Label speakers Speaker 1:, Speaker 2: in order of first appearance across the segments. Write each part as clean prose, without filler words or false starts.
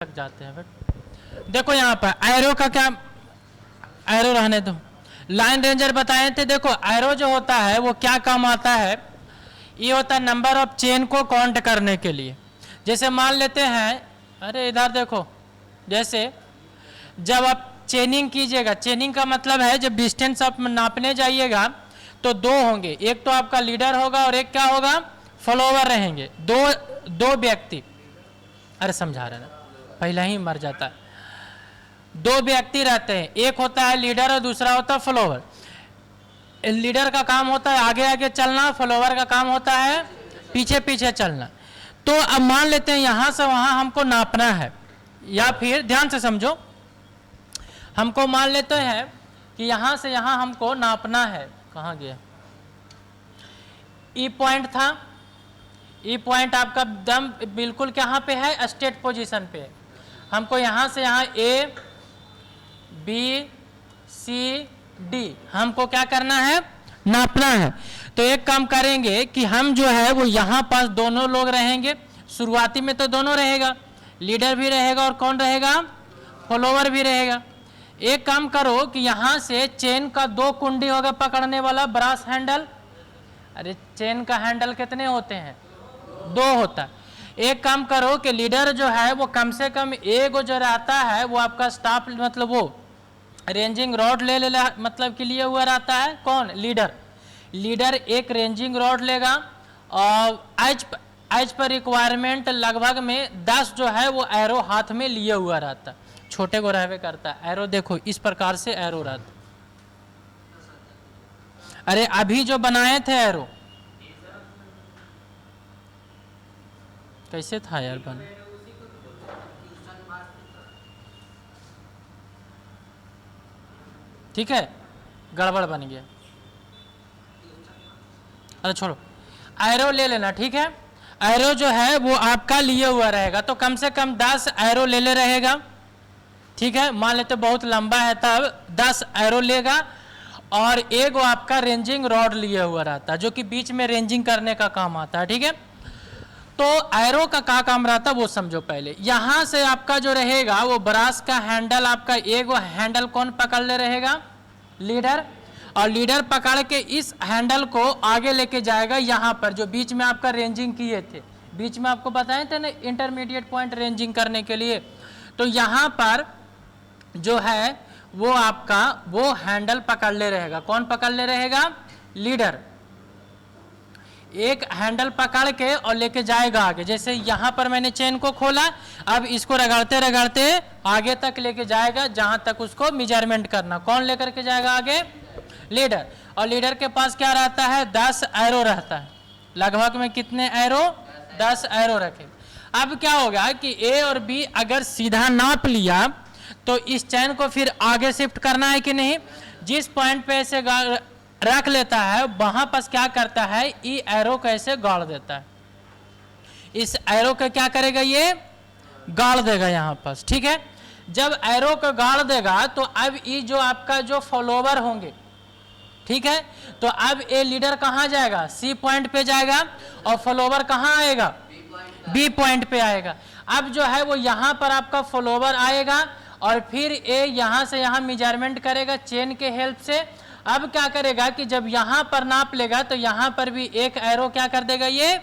Speaker 1: तक जाते हैं। बट देखो यहाँ पर एरो का क्या, एरो रहने दो। लाइन रेंजर बताए थे। देखो एरो जो होता है वो क्या काम आता है, ये होता है नंबर ऑफ चेन को काउंट करने के लिए। जैसे मान लेते हैं, अरे इधर देखो, जैसे जब आप चेनिंग कीजिएगा, चेनिंग का मतलब है जब डिस्टेंस आप नापने जाइएगा तो दो होंगे, एक तो आपका लीडर होगा और एक क्या होगा, फॉलोवर रहेंगे। दो व्यक्ति, अरे समझा रहे ना, पहला ही मर जाता है। दो व्यक्ति रहते हैं, एक होता है लीडर और दूसरा होता है फॉलोवर। लीडर का काम होता है आगे आगे चलना, फॉलोवर का काम होता है पीछे पीछे चलना। तो अब मान लेते हैं यहां से वहां हमको नापना है, या फिर ध्यान से समझो, हमको मान लेते हैं कि यहां से यहां हमको नापना है। कहां गया ई पॉइंट था, ई पॉइंट आपका दम बिल्कुल कहाँ पे है, स्टेट पोजीशन पे। हमको यहाँ से यहाँ ए बी सी डी हमको क्या करना है, नापना है। तो एक काम करेंगे कि हम जो है वो यहाँ पास दोनों लोग रहेंगे। शुरुआती में तो दोनों रहेगा, लीडर भी रहेगा और कौन रहेगा, फॉलोवर भी रहेगा। एक काम करो कि यहाँ से चेन का दो कुंडी होगा पकड़ने वाला, ब्रास हैंडल। अरे चेन का हैंडल कितने होते हैं, दो होता है। एक काम करो कि लीडर जो है वो कम से कम एक जो रहता है वो आपका स्टाफ, मतलब वो रेंजिंग रॉड ले मतलब के लिए हुआ रहता है। कौन, लीडर। लीडर एक रेंजिंग रॉड लेगा और एज पर रिक्वायरमेंट लगभग में 10 जो है वो एरो हाथ में लिए हुआ रहता है। छोटे को रहवे करता है एरो, देखो इस प्रकार से एरो रहता। अरे अभी जो बनाए थे एरो कैसे था यार बन, ठीक है, गड़बड़ बन गया। अरे छोड़ो, एरो ले लेना, ठीक है। एरो जो है वो आपका लिए हुआ रहेगा, तो कम से कम 10 एरो ले रहेगा, ठीक है। मान लेते बहुत लंबा है तब 10 एरो लेगा, और एक वो आपका रेंजिंग रॉड लिए हुआ रहता है जो कि बीच में रेंजिंग करने का काम आता है, ठीक है। तो एरो का क्या काम रहता है वो समझो पहले। यहां से आपका जो रहेगा वो ब्रास का हैंडल, आपका एक वो हैंडल कौन पकड़ ले रहेगा, लीडर। और लीडर पकड़ के इस हैंडल को आगे लेके जाएगा यहाँ पर, जो बीच में आपका रेंजिंग किए थे, बीच में आपको बताए थे ना इंटरमीडिएट पॉइंट रेंजिंग करने के लिए। तो यहाँ पर जो है वो आपका वो हैंडल पकड़ ले रहेगा। कौन पकड़ ले रहेगा, लीडर। एक हैंडल पकड़ के और लेके जाएगा आगे। जैसे यहाँ पर मैंने चेन को खोला, अब इसको रगड़ते रगड़ते आगे तक लेके जाएगा जहां तक उसको मेजरमेंट करना। कौन लेकर के जाएगा आगे, लीडर। और लीडर के पास क्या रहता है, 10 एरो रहता है। लगभग में कितने एरो, 10 एरो रखे। अब क्या होगा कि ए और बी अगर सीधा नाप लिया तो इस चैन को फिर आगे शिफ्ट करना है कि नहीं। जिस पॉइंट पे ऐसे रख लेता है वहां पर क्या करता है, ई एरो को ऐसे गाड़ देता है। इस एरो को क्या करेगा, ये गाड़ देगा यहाँ पर, ठीक है। जब एरो को गाड़ देगा तो अब ये जो आपका जो फॉलोवर होंगे, ठीक है, तो अब ए लीडर कहाँ जाएगा, सी पॉइंट पे जाएगा, और फॉलोवर कहाँ आएगा, बी पॉइंट पे आएगा। अब जो है वो यहाँ पर आपका फॉलोवर आएगा और फिर ए यहाँ से यहाँ मेजरमेंट करेगा चेन के हेल्प से। अब क्या करेगा कि जब यहाँ पर नाप लेगा तो यहाँ पर भी एक एरो क्या कर देगा, ये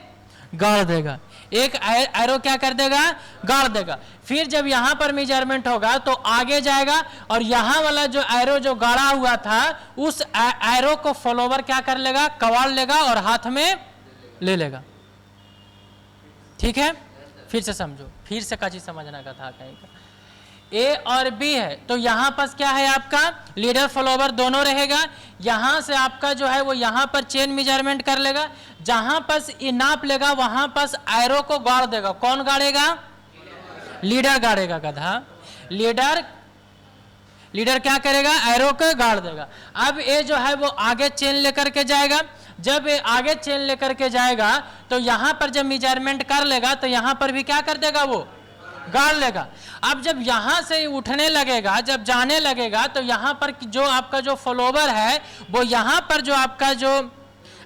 Speaker 1: गाड़ देगा। एक एरो क्या कर देगा, गाड़ देगा। फिर जब यहाँ पर मेजरमेंट होगा तो आगे जाएगा और यहाँ वाला जो एरो जो गाड़ा हुआ था उस एरो को फॉलोवर क्या कर लेगा, कवाड़ लेगा और हाथ में ले लेगा, ठीक है। फिर से समझो, फिर से का चीज समझना का था कहीं का। ए और बी है तो यहाँ पर क्या है, आपका लीडर फॉलोवर दोनों रहेगा। यहाँ से आपका जो है वो यहाँ पर चेन मेजरमेंट कर लेगा, जहां पर ये नाप लेगा वहां पर एरो को गाड़ देगा। कौन गाड़ेगा, लीडर गाड़ेगा। गधा लीडर क्या करेगा, एरो को गाड़ देगा। अब ये जो है वो आगे चेन लेकर के जाएगा। जब ये आगे चेन लेकर के जाएगा तो यहाँ पर जब मेजरमेंट कर लेगा तो यहाँ पर भी क्या कर देगा, वो गाड़ लेगा। अब जब यहां से उठने लगेगा, जब जाने लगेगा तो यहां पर जो आपका जो फॉलोवर है वो यहां पर जो आपका जो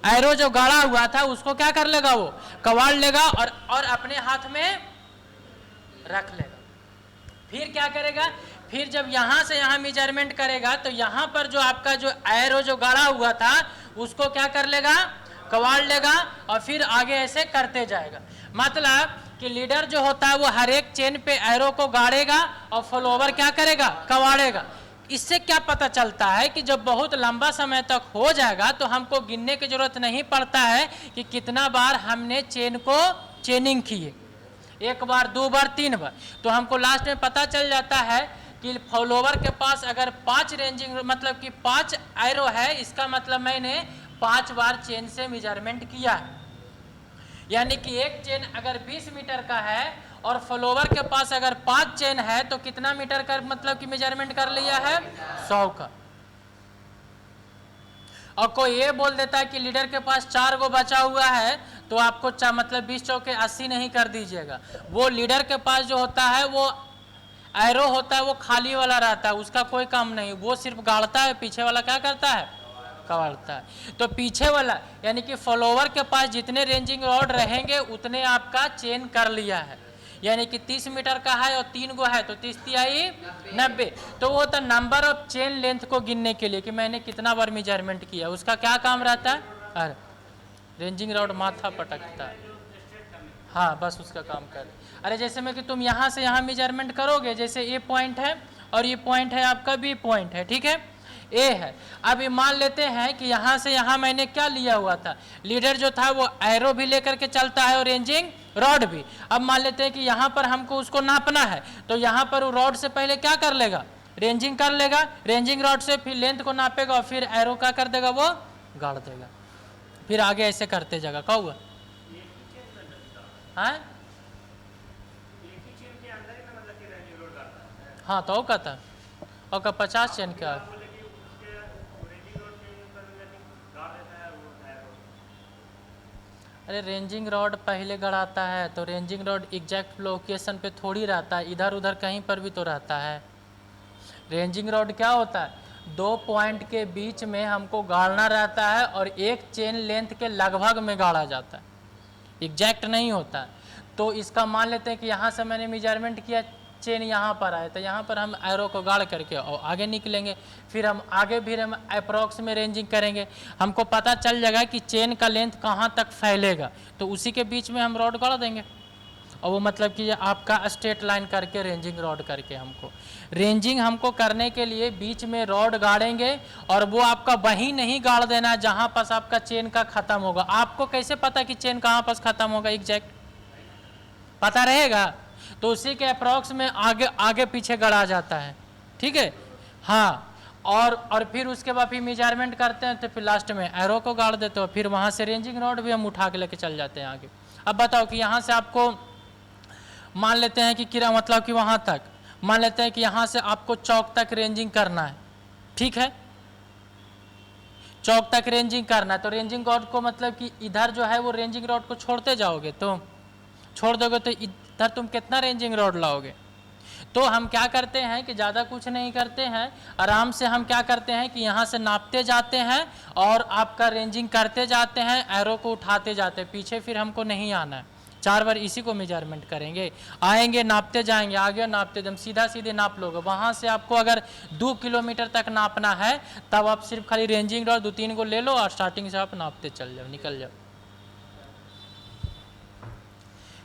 Speaker 1: एरो जो गाड़ा हुआ था उसको क्या कर लेगा, वो कवाड़ लेगा और अपने हाथ में रख लेगा। फिर क्या करेगा, फिर जब यहाँ से यहाँ मेजरमेंट करेगा तो यहाँ पर जो आपका जो एरो जो गड़ा हुआ था उसको क्या कर लेगा, कवाड़ लेगा और फिर आगे ऐसे करते जाएगा। मतलब कि लीडर जो होता है वो हर एक चेन पे एरो को गाड़ेगा और फॉलोवर क्या करेगा, कवाड़ेगा। इससे क्या पता चलता है कि जब बहुत लंबा समय तक हो जाएगा तो हमको गिनने की जरूरत नहीं पड़ता है कि कितना बार हमने चेन को चेनिंग की है, 1 बार 2 बार 3 बार, तो हमको लास्ट में पता चल जाता है कि फॉलोवर के पास अगर 5 रेंजिंग मतलब कि 5 एरो है, इसका मतलब मैंने 5 बार चेन से मेजरमेंट किया है। यानी कि एक चेन अगर 20 मीटर का है और फॉलोवर के पास अगर 5 चेन है तो कितना मीटर का मतलब कि मेजरमेंट कर लिया है, 100 का। और कोई ये बोल देता है कि लीडर के पास 4 गो बचा हुआ है तो आपको मतलब 20 चौके 80 नहीं कर दीजिएगा। वो लीडर के पास जो होता है वो एरो होता है, वो खाली वाला रहता है, उसका कोई काम नहीं, वो सिर्फ गाड़ता है, पीछे वाला क्या करता है, कवाड़ता है। तो पीछे वाला यानी कि फॉलोवर के पास जितने रेंजिंग रॉड रहेंगे उतने आपका चेन कर लिया है। यानी कि 30 मीटर का है और 3 गो है तो 30 तिहाई 90, तो वो तो नंबर ऑफ चेन लेंथ को गिनने के लिए कि मैंने कितना बार मेजरमेंट किया, उसका क्या काम रहता है, अरे रेंजिंग रॉड माथा पटकता है, हाँ बस उसका काम कर। अरे जैसे में कि तुम यहाँ से यहाँ मेजरमेंट करोगे, जैसे ए पॉइंट है और ये पॉइंट है आपका बी पॉइंट है, ठीक है, ए है। अब ये मान लेते हैं कि यहाँ से यहाँ मैंने क्या लिया हुआ था, लीडर जो था वो एरो भी लेकर के चलता है और रेंजिंग रॉड भी। अब मान लेते हैं कि यहाँ पर हमको उसको नापना है तो यहाँ पर वो रॉड से पहले क्या कर लेगा, रेंजिंग कर लेगा, रेंजिंग रॉड से फिर लेंथ को नापेगा और फिर एरो क्या कर देगा, वो गाड़ देगा, फिर आगे ऐसे करते जाएगा। क्या हुआ, हाँ तो का था और का 50 चेन का। अरे रेंजिंग रॉड पहले गड़ाता है तो रेंजिंग रॉड एग्जैक्ट लोकेशन पे थोड़ी रहता है, इधर उधर कहीं पर भी तो रहता है। रेंजिंग रॉड क्या होता है, 2 पॉइंट के बीच में हमको गाड़ना रहता है और एक चेन लेंथ के लगभग में गाड़ा जाता है, एग्जैक्ट नहीं होता। तो इसका मान लेते हैं कि यहाँ से मैंने मेजरमेंट किया, चेन यहाँ पर आए तो यहाँ पर हम एरो को गाड़ करके और आगे निकलेंगे, फिर हम आगे भी हम अप्रॉक्स में रेंजिंग करेंगे, हमको पता चल जाएगा कि चेन का लेंथ कहाँ तक फैलेगा, तो उसी के बीच में हम रॉड गाड़ देंगे। और वो मतलब कि आपका स्ट्रेट लाइन करके रेंजिंग रॉड करके हमको करने के लिए बीच में रॉड गाड़ेंगे और वो आपका वहीं नहीं गाड़ देना जहाँ पास आपका चेन का ख़त्म होगा। आपको कैसे पता कि चेन कहाँ पास ख़त्म होगा, एग्जैक्ट पता रहेगा तो उसी के अप्रॉक्स में आगे आगे पीछे गड़ा जाता है, ठीक है, हाँ। और फिर उसके बाद फिर मेजरमेंट करते हैं तो फिर लास्ट में एरो को गाड़ देते हो, फिर वहाँ से रेंजिंग रॉड भी हम उठा के लेके चल जाते हैं आगे। अब बताओ कि यहाँ से आपको मान लेते हैं कि किरा मतलब कि वहाँ तक मान लेते हैं कि यहाँ से आपको चौक तक रेंजिंग करना है, ठीक है, चौक तक रेंजिंग करना है तो रेंजिंग रॉड को मतलब कि इधर जो है वो रेंजिंग रॉड को छोड़ते जाओगे, तो छोड़ दोगे तो इधर तुम कितना रेंजिंग रॉड लाओगे। तो हम क्या करते हैं कि ज़्यादा कुछ नहीं करते हैं, आराम से हम क्या करते हैं कि यहाँ से नापते जाते हैं और आपका रेंजिंग करते जाते हैं, एरो को उठाते जाते हैं, पीछे फिर हमको नहीं आना है। 4 बार इसी को मेजरमेंट करेंगे, आएंगे नापते जाएंगे, आगे नापते एकदम सीधा सीधे नाप लोगे। वहाँ से आपको अगर 2 किलोमीटर तक नापना है तब आप सिर्फ खाली रेंजिंग रॉड 2-3 को ले लो और स्टार्टिंग से आप नापते चल जाओ, निकल जाओ।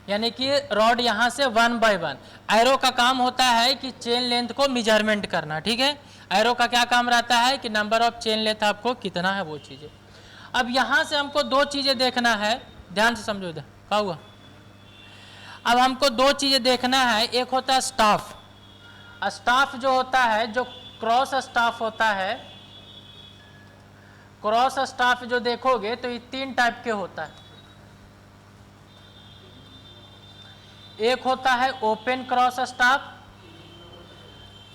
Speaker 1: यानी कि रॉड यहाँ से 1 बाय 1, एरो का काम होता है कि चेन लेंथ को मेजरमेंट करना, ठीक है, एरो का क्या काम रहता है कि नंबर ऑफ चेन लेंथ आपको कितना है वो चीज़ें। अब यहाँ से हमको 2 चीज़ें देखना है, ध्यान से समझो इधर क्या हुआ। अब हमको 2 चीज़ें देखना है, एक होता है स्टाफ, स्टाफ जो होता है, जो क्रॉस स्टाफ होता है, क्रॉस स्टाफ जो देखोगे तो ये 3 टाइप के होता है। एक होता है ओपन क्रॉस स्टाफ,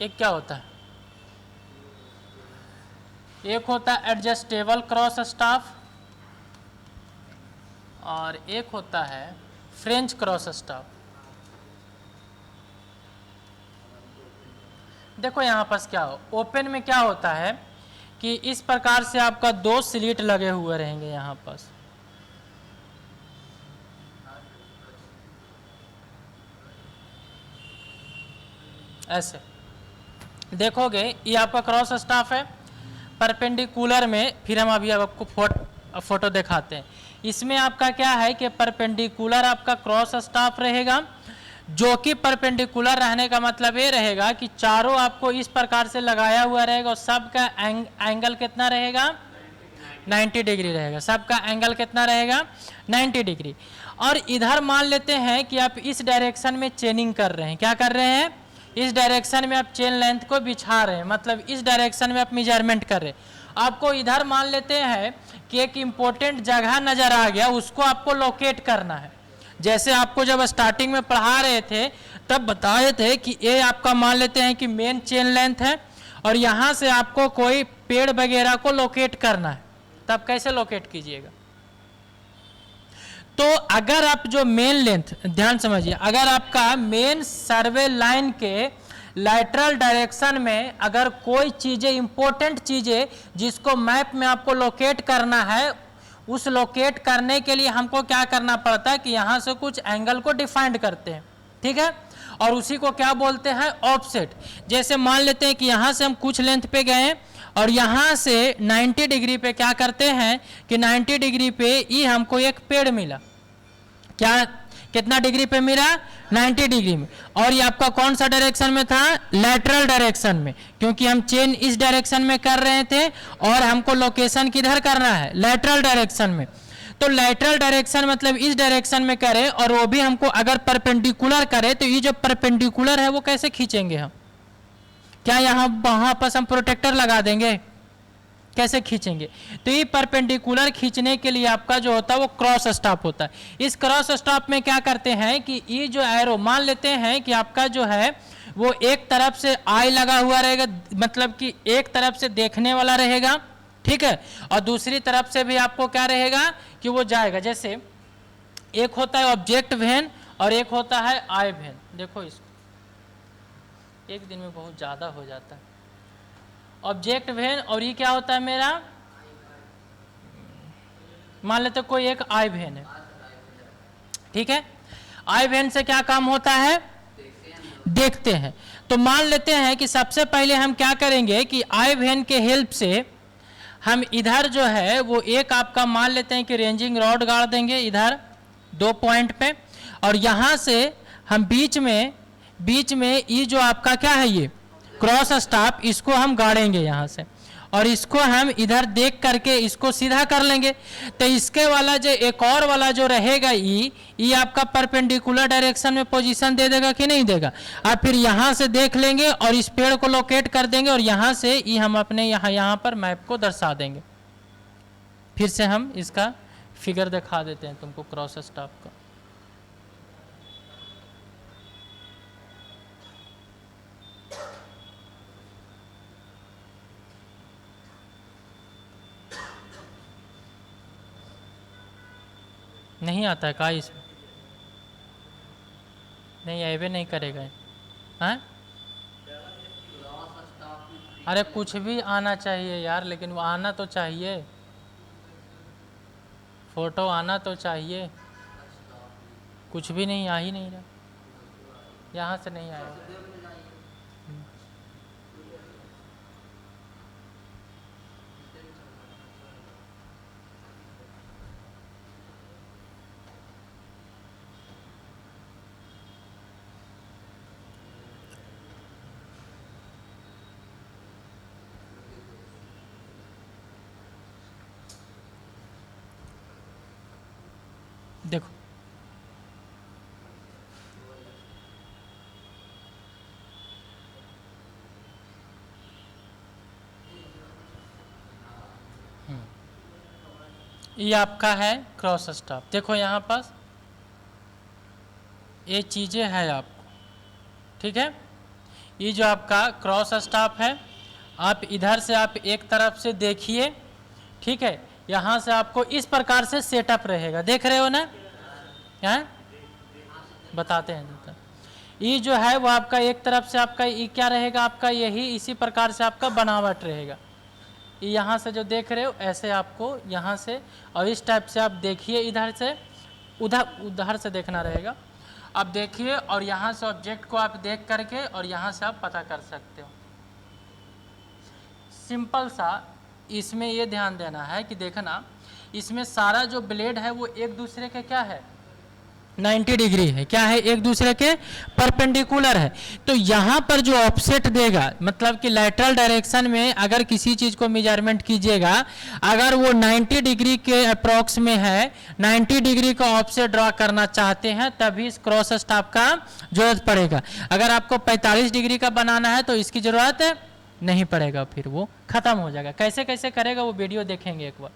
Speaker 1: एक क्या होता है, एक होता है एडजस्टेबल क्रॉस स्टाफ और एक होता है फ्रेंच क्रॉस स्टाफ। देखो यहाँ पास क्या हो, ओपन में क्या होता है कि इस प्रकार से आपका 2 स्लिट लगे हुए रहेंगे यहाँ पास, ऐसे देखोगे ये आपका क्रॉस स्टाफ है परपेंडिकुलर में। फिर हम अभी आपको फोटो दिखाते हैं। इसमें आपका क्या है कि परपेंडिकुलर आपका क्रॉस स्टाफ रहेगा, जो कि परपेंडिकुलर रहने का मतलब ये रहेगा कि चारों आपको इस प्रकार से लगाया हुआ रहेगा और सबका एंगल कितना रहेगा 90 डिग्री रहेगा। सबका एंगल कितना रहेगा 90 डिग्री। और इधर मान लेते हैं कि आप इस डायरेक्शन में चेनिंग कर रहे हैं। क्या कर रहे हैं? इस डायरेक्शन में आप चेन लेंथ को बिछा रहे हैं, मतलब इस डायरेक्शन में आप मेजरमेंट कर रहे हैं। आपको इधर मान लेते हैं कि एक इम्पोर्टेंट जगह नजर आ गया, उसको आपको लोकेट करना है। जैसे आपको जब स्टार्टिंग में पढ़ा रहे थे तब बताए थे कि ये आपका मान लेते हैं कि मेन चेन लेंथ है और यहाँ से आपको कोई पेड़ वगैरह को लोकेट करना है। तब कैसे लोकेट कीजिएगा? तो अगर आप जो मेन लेंथ, ध्यान समझिए, अगर आपका मेन सर्वे लाइन के लैटरल डायरेक्शन में अगर कोई चीज़ें इंपॉर्टेंट चीज़ें जिसको मैप में आपको लोकेट करना है, उस लोकेट करने के लिए हमको क्या करना पड़ता है कि यहाँ से कुछ एंगल को डिफाइंड करते हैं, ठीक है, और उसी को क्या बोलते हैं ऑफसेट। जैसे मान लेते हैं कि यहाँ से हम कुछ लेंथ पे गए और यहाँ से 90 डिग्री पे क्या करते हैं कि 90 डिग्री पे ये हमको एक पेड़ मिला। क्या कितना डिग्री पे मिला? 90 डिग्री में। और ये आपका कौन सा डायरेक्शन में था? लैटरल डायरेक्शन में, क्योंकि हम चेन इस डायरेक्शन में कर रहे थे और हमको लोकेशन किधर करना है? लैटरल डायरेक्शन में। तो लैटरल डायरेक्शन मतलब इस डायरेक्शन में करें और वो भी हमको अगर परपेंडिकुलर करे तो ये जो परपेंडिकुलर है वो कैसे खींचेंगे हम? क्या यहाँ वहां पर हम प्रोटेक्टर लगा देंगे? कैसे खींचेंगे? तो ये परपेंडिकुलर खींचने के लिए आपका जो होता है वो क्रॉस स्टॉप होता है। इस क्रॉस स्टॉप में क्या करते हैं कि ये जो एरो मान लेते हैं कि आपका जो है वो एक तरफ से आई लगा हुआ रहेगा, मतलब कि एक तरफ से देखने वाला रहेगा, ठीक है, और दूसरी तरफ से भी आपको क्या रहेगा कि वो जाएगा। जैसे एक होता है ऑब्जेक्ट वेन और एक होता है आई वेन। देखो इसको एक दिन में बहुत ज़्यादा हो जाता है। ऑब्जेक्ट वेन और ये क्या होता है मेरा, मान लेते कोई एक आई वेन है, ठीक है। आई वेन से क्या काम होता है? देखते हैं। तो मान लेते हैं कि सबसे पहले हम क्या करेंगे कि आई वेन के हेल्प से हम इधर जो है वो एक आपका मान लेते हैं कि रेंजिंग रॉड गाड़ देंगे इधर 2 पॉइंट पे, और यहाँ से हम बीच में ये जो आपका क्या है ये क्रॉस स्टाफ, इसको हम गाड़ेंगे यहाँ से और इसको हम इधर देख करके इसको सीधा कर लेंगे। तो इसके वाला जो एक और वाला जो रहेगा ये आपका परपेंडिकुलर डायरेक्शन में पोजीशन दे देगा कि नहीं देगा? अब फिर यहाँ से देख लेंगे और इस पेड़ को लोकेट कर देंगे और यहाँ से ये हम अपने यहाँ पर मैप को दर्शा देंगे। फिर से हम इसका फिगर दिखा देते हैं तुमको क्रॉस स्टाफ का। नहीं आता है का इसमें? नहीं ऐवे नहीं करेगा हैं? अरे कुछ भी आना चाहिए यार, लेकिन वो आना तो चाहिए, फोटो आना तो चाहिए। कुछ भी नहीं, आ ही नहीं रहा, यहाँ से नहीं आया। देखो ये आपका है क्रॉस स्टाफ। देखो यहाँ पास ये चीज़ें है आपको, ठीक है। ये जो आपका क्रॉस स्टाफ है, आप इधर से आप एक तरफ से देखिए, ठीक है, यहाँ से आपको इस प्रकार से सेटअप रहेगा, देख रहे हो ना? हैं बताते हैं। ये जो है वो आपका एक तरफ से आपका ये क्या रहेगा, आपका यही इसी प्रकार से आपका बनावट रहेगा। ये यहाँ से जो देख रहे हो ऐसे आपको यहाँ से और इस टाइप से आप देखिए, इधर से उधर से देखना रहेगा। अब देखिए, और यहाँ से ऑब्जेक्ट को आप देख करके और यहाँ से आप पता कर सकते हो। सिंपल सा इसमें ये ध्यान देना है कि देखना, इसमें सारा जो ब्लेड है वो एक दूसरे के क्या है, 90 डिग्री है, क्या है, एक दूसरे के परपेंडिकुलर है। तो यहाँ पर जो ऑफसेट देगा, मतलब कि लैटरल डायरेक्शन में अगर किसी चीज को मेजरमेंट कीजिएगा, अगर वो 90 डिग्री के अप्रॉक्स में है, 90 डिग्री का ऑफसेट ड्रॉ करना चाहते हैं, तभी इस क्रॉस स्टाफ का जरूरत पड़ेगा। अगर आपको 45 डिग्री का बनाना है तो इसकी जरूरत नहीं पड़ेगा, फिर वो खत्म हो जाएगा। कैसे कैसे करेगा वो वीडियो देखेंगे एक बार।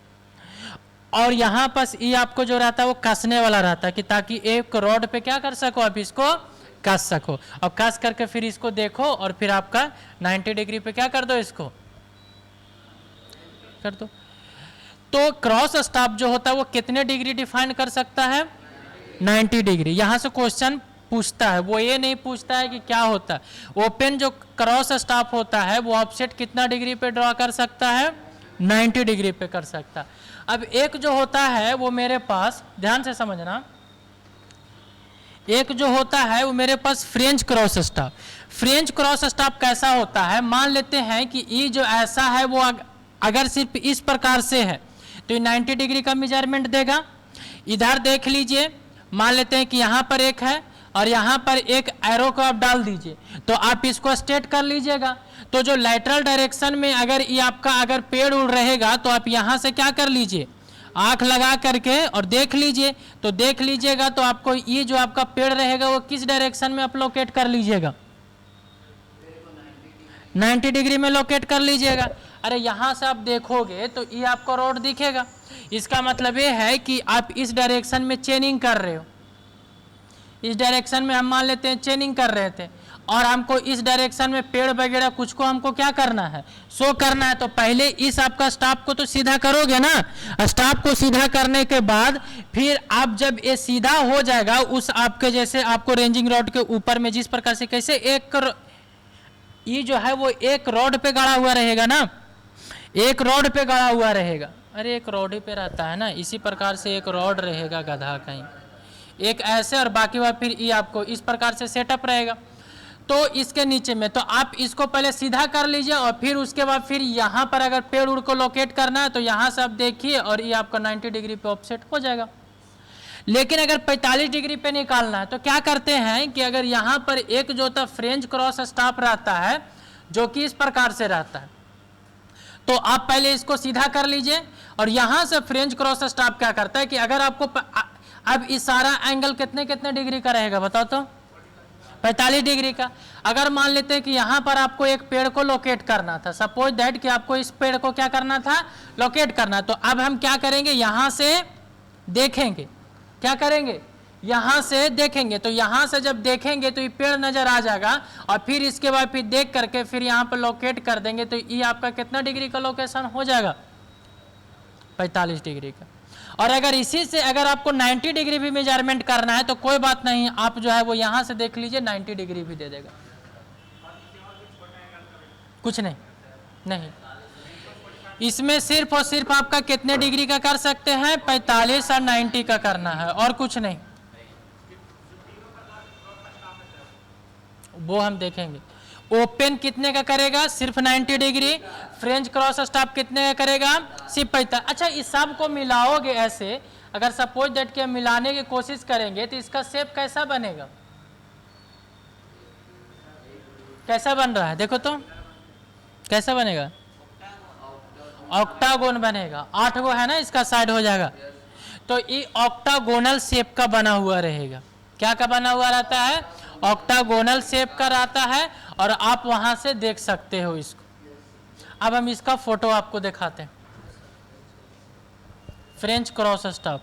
Speaker 1: और यहाँ पर ये आपको जो रहता है वो कसने वाला रहता है, कि ताकि एक रॉड पे क्या कर सको, आप इसको कस सको, और कस करके फिर इसको देखो और फिर आपका 90 डिग्री पे क्या कर दो, इसको कर दो। तो क्रॉस स्टाफ जो होता है वो कितने डिग्री डिफाइन कर सकता है, 90 डिग्री। यहां से क्वेश्चन पूछता है, वो ये नहीं पूछता है कि क्या होता है। ओपन जो क्रॉस स्टाफ होता है वो ऑफसेट कितना डिग्री पे ड्रॉ कर सकता है, 90 डिग्री पे कर सकता है। अब एक जो होता है वो मेरे पास, ध्यान से समझना, एक जो होता है वो मेरे पास French cross staff. French cross staff कैसा होता है, मान लेते हैं कि ये जो ऐसा है वो अगर सिर्फ इस प्रकार से है तो ये 90 डिग्री का मेजरमेंट देगा। इधर देख लीजिए, मान लेते हैं कि यहाँ पर एक है और यहाँ पर एक एरो को आप डाल दीजिए, तो आप इसको स्ट्रेट कर लीजिएगा। तो जो लैटरल डायरेक्शन में अगर ये आपका अगर पेड़ उड़ रहेगा तो आप यहाँ से क्या कर लीजिए, आंख लगा करके और देख लीजिए। तो देख लीजिएगा तो आपको ये जो आपका पेड़ रहेगा वो किस डायरेक्शन में आप लोकेट कर लीजिएगा, 90 डिग्री में लोकेट कर लीजिएगा। अरे यहाँ से आप देखोगे तो ये आपको रोड दिखेगा, इसका मतलब ये है कि आप इस डायरेक्शन में चेनिंग कर रहे हो। इस डायरेक्शन में हम मान लेते हैं चेनिंग कर रहे थे और हमको इस डायरेक्शन में पेड़ वगैरह कुछ को हमको क्या करना है, शो करना है। तो पहले इस आपका स्टाफ को तो सीधा करोगे ना, स्टाफ को सीधा करने के बाद फिर आप जब ये सीधा हो जाएगा, उस आपके जैसे आपको रेंजिंग रॉड के ऊपर में जिस प्रकार से कैसे एक ये जो है वो एक रॉड पे गड़ा हुआ रहेगा ना, एक रॉड पे गड़ा हुआ रहेगा। अरे एक रॉड ही पे रहता है ना, इसी प्रकार से एक रॉड रहेगा गधा कहीं, एक ऐसे और बाकी बार फिर ये आपको इस प्रकार से सेटअप रहेगा। तो इसके नीचे में तो आप इसको पहले सीधा कर लीजिए और फिर उसके बाद फिर यहाँ पर अगर पेड़ उड़ को लोकेट करना है तो यहाँ से आप देखिए और ये आपका 90 डिग्री पे ऑफसेट हो जाएगा। लेकिन अगर 45 डिग्री पे निकालना है तो क्या करते हैं कि अगर यहाँ पर एक जो होता फ्रेंच क्रॉस स्टाफ रहता है जो कि इस प्रकार से रहता है, तो आप पहले इसको सीधा कर लीजिए और यहाँ से फ्रेंच क्रॉस स्टाफ क्या करता है कि अगर आपको अब इस सारा एंगल कितने कितने डिग्री का रहेगा बताओ तो, 45 डिग्री का। अगर मान लेते हैं कि यहाँ पर आपको एक पेड़ को लोकेट करना था, सपोज दैट कि आपको इस पेड़ को क्या करना था, लोकेट करना। तो अब हम क्या करेंगे, यहाँ से देखेंगे, क्या करेंगे, यहाँ से देखेंगे। तो यहाँ से जब देखेंगे तो ये पेड़ नजर आ जाएगा और फिर इसके बाद फिर देख करके फिर यहाँ पर लोकेट कर देंगे तो ये आपका कितना डिग्री का लोकेशन हो जाएगा, 45 डिग्री का। और अगर इसी से अगर आपको 90 डिग्री भी मेजरमेंट करना है तो कोई बात नहीं, आप जो है वो यहाँ से देख लीजिए 90 डिग्री भी दे देगा, कुछ नहीं नहीं। इसमें सिर्फ और सिर्फ आपका कितने डिग्री का कर सकते हैं, 45 और 90 का करना है और कुछ नहीं, वो हम देखेंगे। ओपन कितने का करेगा, सिर्फ 90 डिग्री। फ्रेंच क्रॉस स्टाफ कितने का करेगा, सिर्फ 45। अच्छा, इस सब को मिलाओगे ऐसे, अगर सपोज दैट कि हम मिलाने की कोशिश करेंगे तो इसका शेप कैसा बनेगा, कैसा बन रहा है देखो तो, कैसा बनेगा, ऑक्टागोन बनेगा। 8 गो है ना, इसका साइड हो जाएगा तो ये ऑक्टागोनल शेप का बना हुआ रहेगा। क्या का बना हुआ रहता है, ऑक्टागोनल शेप का रहता है और आप वहां से देख सकते हो इसको। अब हम इसका फोटो आपको दिखाते हैं, फ्रेंच क्रॉस स्टाफ।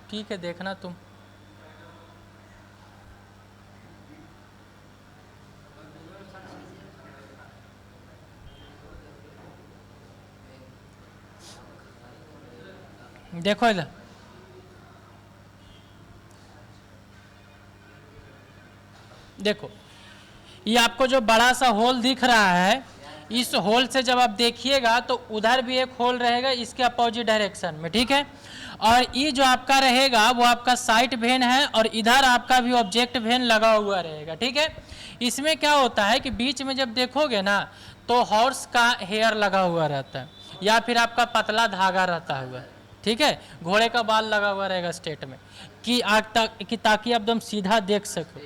Speaker 1: ठीक है, देखना तुम। देखो इधर, देखो ये आपको जो बड़ा सा होल दिख रहा है इस होल से जब आप देखिएगा तो उधर भी एक होल रहेगा इसके अपोजिट डायरेक्शन में, ठीक है। और ये जो आपका रहेगा वो आपका साइट वेन है और इधर आपका भी ऑब्जेक्ट वेन लगा हुआ रहेगा, ठीक है। इसमें क्या होता है कि बीच में जब देखोगे ना तो हॉर्स का हेयर लगा हुआ रहता है या फिर आपका पतला धागा रहता हुआ, ठीक है। घोड़े का बाल लगा हुआ रहेगा स्टेट में कि ताकि आप एकदम सीधा देख सको।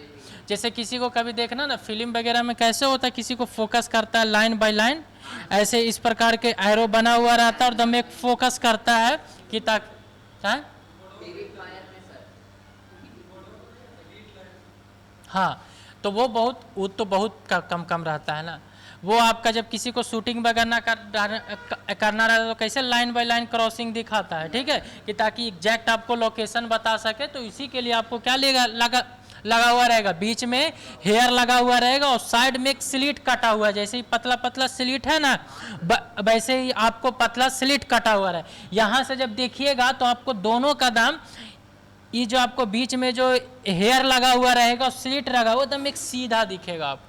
Speaker 1: जैसे किसी को कभी देखना ना फिल्म वगैरह में कैसे होता है, किसी को फोकस करता है लाइन बाय लाइन, ऐसे इस प्रकार के एरो बना हुआ रहता है और एकदम एक फोकस करता है कि ताकि हाँ, तो वो बहुत कम रहता है ना। वो आपका जब किसी को शूटिंग वगैरह करना रहता है तो कैसे लाइन बाय लाइन क्रॉसिंग दिखाता है, ठीक है, कि ताकि एग्जैक्ट आपको लोकेशन बता सके। तो इसी के लिए आपको क्या लगा हुआ रहेगा, बीच में हेयर लगा हुआ रहेगा और साइड में एक स्लिट कटा हुआ है। जैसे ही पतला पतला स्लिट है ना वैसे ही आपको पतला स्लिट कटा हुआ है। यहाँ से जब देखिएगा तो आपको दोनों का दाम, ये जो आपको बीच में जो हेयर लगा हुआ रहेगा और स्लिट लगा हुआ एकदम एक सीधा दिखेगा आपको।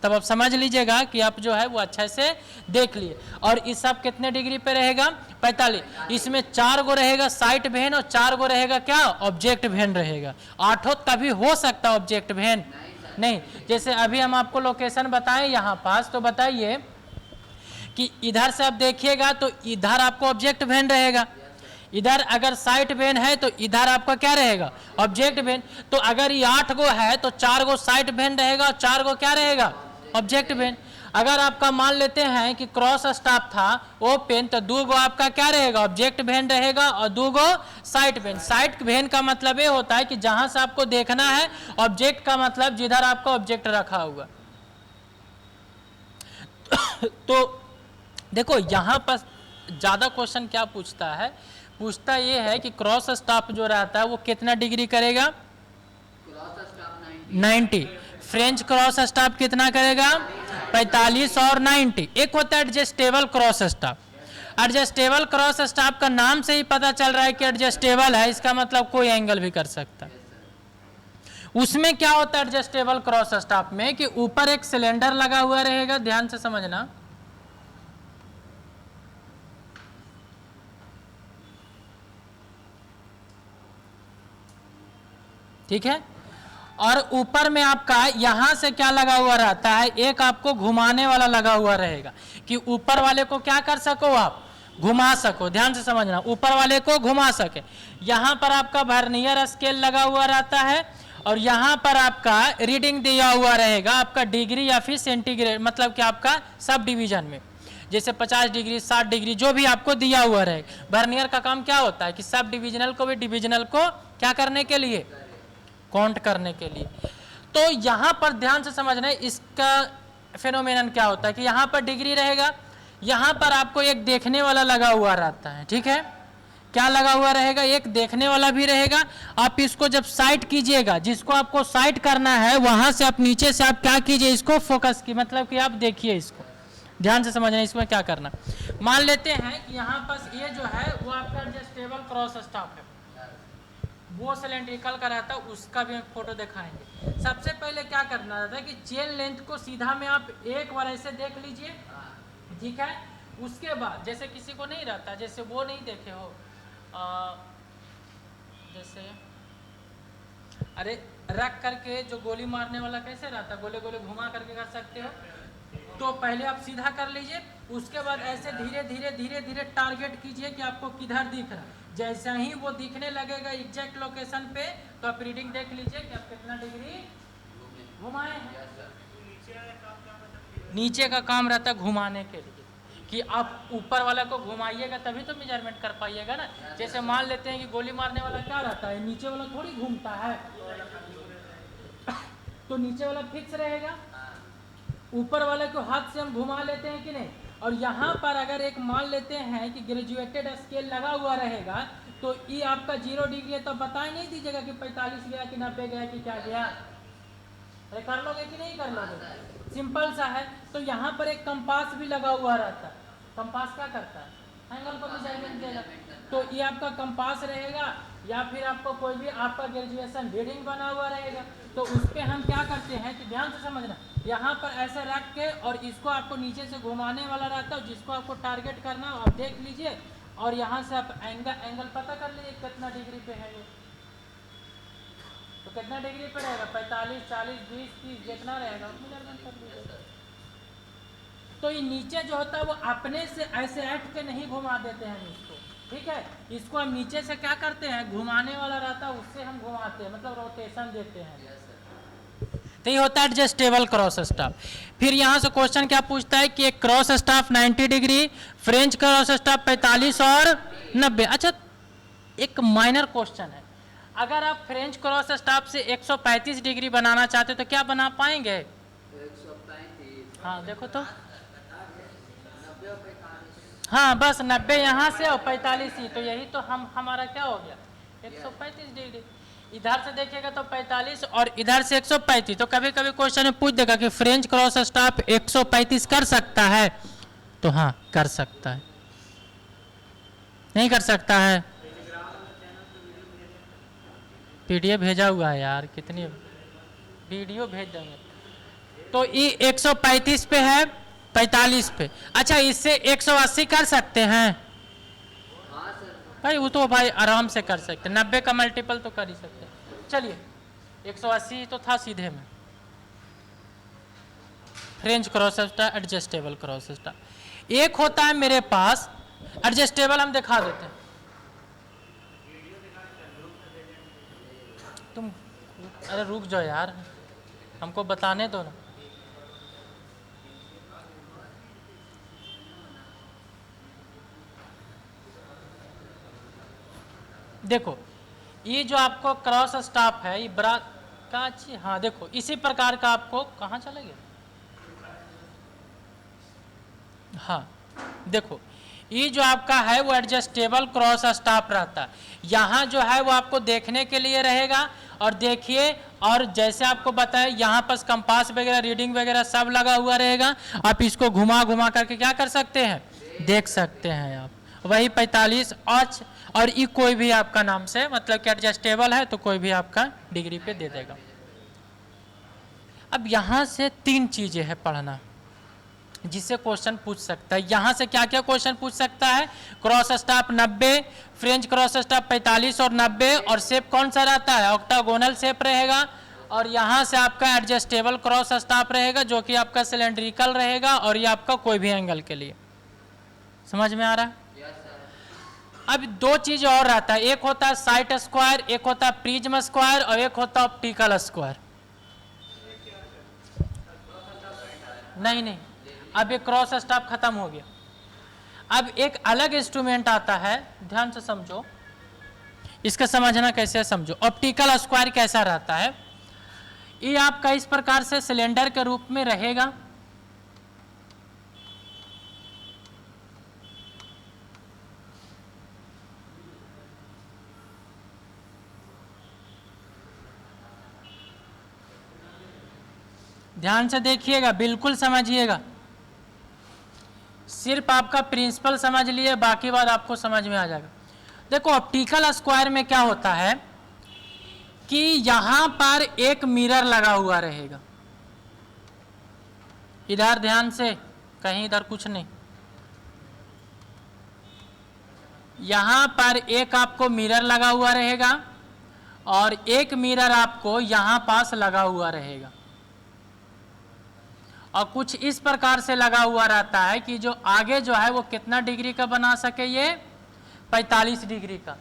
Speaker 1: तब आप समझ लीजिएगा कि आप जो है वो अच्छे से देख लिए। और इस सब कितने डिग्री पे रहेगा, 45। इसमें 4 गो रहेगा साइट वेन और 4 गो रहेगा क्या, ऑब्जेक्ट वेन रहेगा। 8 तभी हो सकता है ऑब्जेक्ट वेन नहीं। जैसे अभी हम आपको लोकेशन बताएं यहाँ पास, तो बताइए कि इधर से आप देखिएगा तो इधर आपको ऑब्जेक्ट वेन रहेगा, इधर अगर साइट वेन है तो इधर आपका क्या रहेगा, ऑब्जेक्ट वेन। तो अगर ये 8 गो है तो 4 गो साइट वेन रहेगा और 4 गो क्या रहेगा, ऑब्जेक्ट वेन। अगर आपका मान लेते हैं कि क्रॉस स्टाफ था ओपन, तो 2 गो आपका क्या रहेगा, ऑब्जेक्ट वेन रहेगा और 2 गो साइट वेन। साइट वेन का मतलब ये होता है कि जहां से आपको देखना है, ऑब्जेक्ट का मतलब जिधर आपका ऑब्जेक्ट रखा हुआ। तो देखो यहां पर ज्यादा क्वेश्चन क्या पूछता है, पूछता ये है कि क्रॉस स्टाफ जो रहता है वो कितना डिग्री करेगा, 90। फ्रेंच क्रॉस स्टाफ कितना करेगा, 45 और 90। एक होता है adjustable cross staff. Adjustable cross staff का नाम से ही पता चल रहा है कि एडजस्टेबल है, इसका मतलब कोई एंगल भी कर सकता है। उसमें क्या होता है एडजस्टेबल क्रॉस स्टाफ में कि ऊपर एक सिलेंडर लगा हुआ रहेगा, ध्यान से समझना, ठीक है। और ऊपर में आपका यहां से क्या लगा हुआ रहता है, एक आपको घुमाने वाला लगा हुआ रहेगा कि ऊपर वाले को क्या कर सको, आप घुमा सको। ध्यान से समझना, ऊपर वाले को घुमा सके। यहां पर आपका वर्नियर स्केल लगा हुआ रहता है और यहां पर आपका रीडिंग दिया हुआ रहेगा, आपका डिग्री या फिर सेंटीग्रेड, मतलब कि आपका सब डिवीजन में, जैसे 50 डिग्री 60 डिग्री जो भी आपको दिया हुआ रहेगा। वर्नियर का काम क्या होता है कि सब डिविजनल को भी डिविजनल को क्या करने के लिए, काउंट करने के लिए। तो यहां पर ध्यान से समझना है इसका फेनोमेनन क्या होता है कि यहां पर डिग्री रहेगा, यहां पर आपको एक देखने वाला लगा हुआ रहता है, ठीक है। क्या लगा हुआ रहेगा, एक देखने वाला भी रहेगा। आप इसको जब साइट कीजिएगा, जिसको आपको साइट करना है वहां से आप नीचे से आप क्या कीजिए, इसको फोकस की, मतलब कि आप देखिए इसको, ध्यान से समझना इसमें क्या करना। मान लेते हैं कि यहाँ पर ये जो है वो आपका एडजस्टेबल क्रॉस स्टाफ है, वो सिलेंड्रिकल का रहता है, उसका भी एक फोटो दिखाएंगे। सबसे पहले क्या करना रहता है कि चेन लेंथ को सीधा में आप एक बार ऐसे देख लीजिए, ठीक है। उसके बाद जैसे किसी को नहीं रहता, जैसे वो नहीं देखे हो, जैसे अरे रख करके जो गोली मारने वाला कैसे रहता है, गोले गोले घुमा करके कर सकते हो। तो पहले आप सीधा कर लीजिए, उसके बाद ऐसे धीरे धीरे धीरे धीरे टारगेट कीजिए कि आपको किधर दिख रहा है। जैसा ही वो दिखने लगेगा एग्जैक्ट लोकेशन पे, तो आप रीडिंग देख लीजिए कि आप कितना डिग्री घुमाए हैं। नीचे का काम रहता है घुमाने के लिए कि आप ऊपर वाला को घुमाइएगा तभी तो मेजरमेंट कर पाइएगा ना। जैसे मान लेते हैं कि गोली मारने वाला क्या रहता है, नीचे वाला थोड़ी घूमता है, तो नीचे वाला फिक्स रहेगा, ऊपर वाले को हाथ से हम घुमा लेते हैं कि नहीं। और यहाँ पर अगर एक मान लेते हैं कि ग्रेजुएटेड स्केल लगा हुआ रहेगा, तो ये आपका 0 डिग्री है, तो बता नहीं दीजिएगा कि 45 गया कि 90 गया कि क्या गया, अरे कर लोगे कि नहीं कर लोगे, सिंपल सा है। तो यहाँ पर एक कंपास भी लगा हुआ रहता है। कंपास क्या करता है, एंगल को मेजरमेंट देगा। तो ये आपका कंपास रहेगा या फिर आपको कोई भी आपका ग्रेजुएशन रीडिंग बना हुआ रहेगा, तो उस पर हम क्या करते हैं कि ध्यान से समझना, यहाँ पर ऐसे रख के और इसको आपको नीचे से घुमाने वाला रहता है, जिसको आपको टारगेट करना हो आप देख लीजिए, और यहाँ से आप एंगल पता कर लीजिए कितना डिग्री पे है ये, तो कितना डिग्री पे रहेगा, 45, 40, 20, 30 जितना रहेगा मेजरमेंट कर लीजिए। तो ये नीचे जो होता है वो अपने से ऐसे ऐठ के नहीं घुमा देते हैं इसको, ठीक है, इसको हम नीचे से क्या करते हैं, घुमाने वाला रहता है उससे हम घुमाते हैं, मतलब रोटेशन देते हैं। तो ये होता है एडजस्टेबल क्रॉस स्टाफ। फिर यहाँ से क्वेश्चन क्या पूछता है कि एक cross staff 90 degree, French cross staff 45 और 90। अच्छा, एक माइनर क्वेश्चन है, अगर आप फ्रेंच क्रॉस स्टाफ से 135 डिग्री बनाना चाहते तो क्या बना पाएंगे?
Speaker 2: 135।
Speaker 1: हाँ देखो तो, हाँ बस 90 यहाँ से और 45 ही, तो यही तो हमारा क्या हो गया 135 डिग्री। इधर से देखिएगा तो 45 और इधर से 135, तो कभी कभी क्वेश्चन में पूछ देगा कि फ्रेंच क्रॉस स्टाफ 135 कर सकता है, तो हाँ कर सकता है, नहीं कर सकता है। पीडीएफ भेजा हुआ है यार, कितनी वीडियो भेज देंगे। तो ये 135 पे है, 45 पे। अच्छा, इससे 180 कर सकते हैं भाई, वो तो भाई आराम से कर सकते हैं, 90 का मल्टीपल तो कर ही सकते हैं। चलिए 180 तो था सीधे में। French cross staff, adjustable cross staff. एक होता है मेरे पास एडजस्टेबल, हम दिखा देते हैं, तुम अरे रुक जाओ यार, हमको बताने दो ना। देखो ये जो आपको क्रॉस स्टाफ है, ये बड़ा का अच्छी, हाँ देखो इसी प्रकार का आपको, कहाँ चला गया, हाँ देखो ये जो आपका है वो एडजस्टेबल क्रॉस स्टाफ रहता है। यहाँ जो है वो आपको देखने के लिए रहेगा, और देखिए, और जैसे आपको बताया यहाँ पर कंपास वगैरह रीडिंग वगैरह सब लगा हुआ रहेगा, आप इसको घुमा घुमा करके क्या कर सकते हैं, देख सकते हैं आप। वही 45 और ये कोई भी आपका नाम से, मतलब कि एडजस्टेबल है तो कोई भी आपका डिग्री पे दे देगा। अब यहाँ से 3 चीजें हैं पढ़ना जिससे क्वेश्चन पूछ सकता है। यहाँ से क्या क्या क्वेश्चन पूछ सकता है, cross staff 90, French cross staff 45 और 90, और शेप कौन सा रहता है, ऑक्टागोनल शेप रहेगा। और यहाँ से आपका एडजस्टेबल क्रॉस स्टाफ रहेगा जो कि आपका सिलेंड्रिकल रहेगा, और ये आपका कोई भी एंगल के लिए। समझ में आ रहा है? अब 2 चीज और रहता है, एक होता है साइट स्क्वायर, एक होता है प्रिज्म स्क्वायर, और एक होता है ऑप्टिकल स्क्वायर। नहीं, अब ये क्रॉस स्टाफ खत्म हो गया। अब एक अलग इंस्ट्रूमेंट आता है, ध्यान से समझो, इसका समझना कैसे है समझो। ऑप्टिकल स्क्वायर कैसा रहता है, ये आपका इस प्रकार से सिलेंडर के रूप में रहेगा, ध्यान से देखिएगा, बिल्कुल समझिएगा, सिर्फ आपका प्रिंसिपल समझ लिए, बाकी बात आपको समझ में आ जाएगा। देखो ऑप्टिकल स्क्वायर में क्या होता है कि यहां पर एक मिरर लगा हुआ रहेगा, इधर ध्यान से, कहीं इधर कुछ नहीं, यहां पर एक आपको मिरर लगा हुआ रहेगा, और एक मिरर आपको यहां पास लगा हुआ रहेगा, और कुछ इस प्रकार से लगा हुआ रहता है कि जो आगे जो है वो कितना डिग्री का बना सके, ये 45 डिग्री का,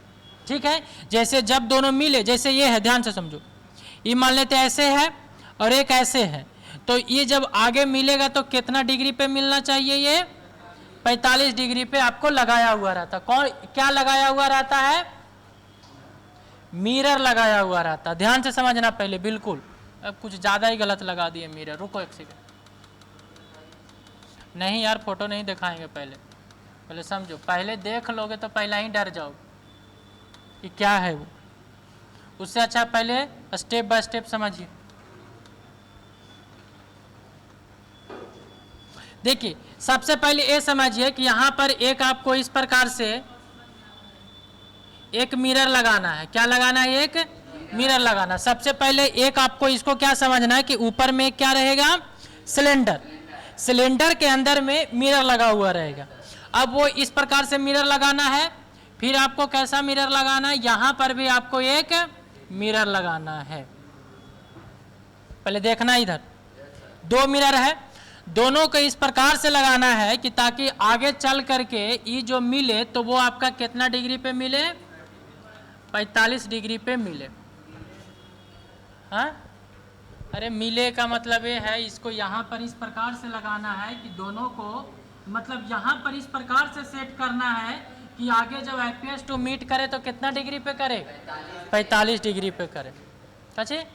Speaker 1: ठीक है। जैसे जब दोनों मिले, जैसे ये है, ध्यान से समझो, ये मान लेते ऐसे है और एक ऐसे है, तो ये जब आगे मिलेगा तो कितना डिग्री पे मिलना चाहिए, ये 45 डिग्री पे आपको लगाया हुआ रहता। कौन क्या लगाया हुआ रहता है, मिरर लगाया हुआ रहता। ध्यान से समझना पहले, बिल्कुल अब कुछ ज़्यादा ही गलत लगा दिए मिरर, रुको एक सेकंड, नहीं यार फोटो नहीं दिखाएंगे, पहले समझो, पहले देख लोगे तो पहले ही डर जाओ कि क्या है वो, उससे अच्छा पहले स्टेप बाय स्टेप समझिए। देखिए सबसे पहले ये समझिए कि यहाँ पर एक आपको इस प्रकार से एक मिरर लगाना है। क्या लगाना है? एक मिरर लगाना। सबसे पहले एक आपको इसको क्या समझना है कि ऊपर में क्या रहेगा? सिलेंडर। सिलेंडर के अंदर में मिरर लगा हुआ रहेगा। अब वो इस प्रकार से मिरर लगाना है। फिर आपको कैसा मिरर लगाना है? यहां पर भी आपको एक मिरर लगाना है। पहले देखना, इधर दो मिरर है, दोनों को इस प्रकार से लगाना है कि ताकि आगे चल करके ये जो मिले तो वो आपका कितना डिग्री पे मिले? 45 डिग्री पे मिले। हाँ, अरे मिले का मतलब ये है इसको यहाँ पर इस प्रकार से लगाना है कि दोनों को, मतलब यहाँ पर इस प्रकार से सेट करना है कि आगे जब एपीएस टू मीट करे तो कितना डिग्री पे करे? 45 डिग्री पे करे। अच्छे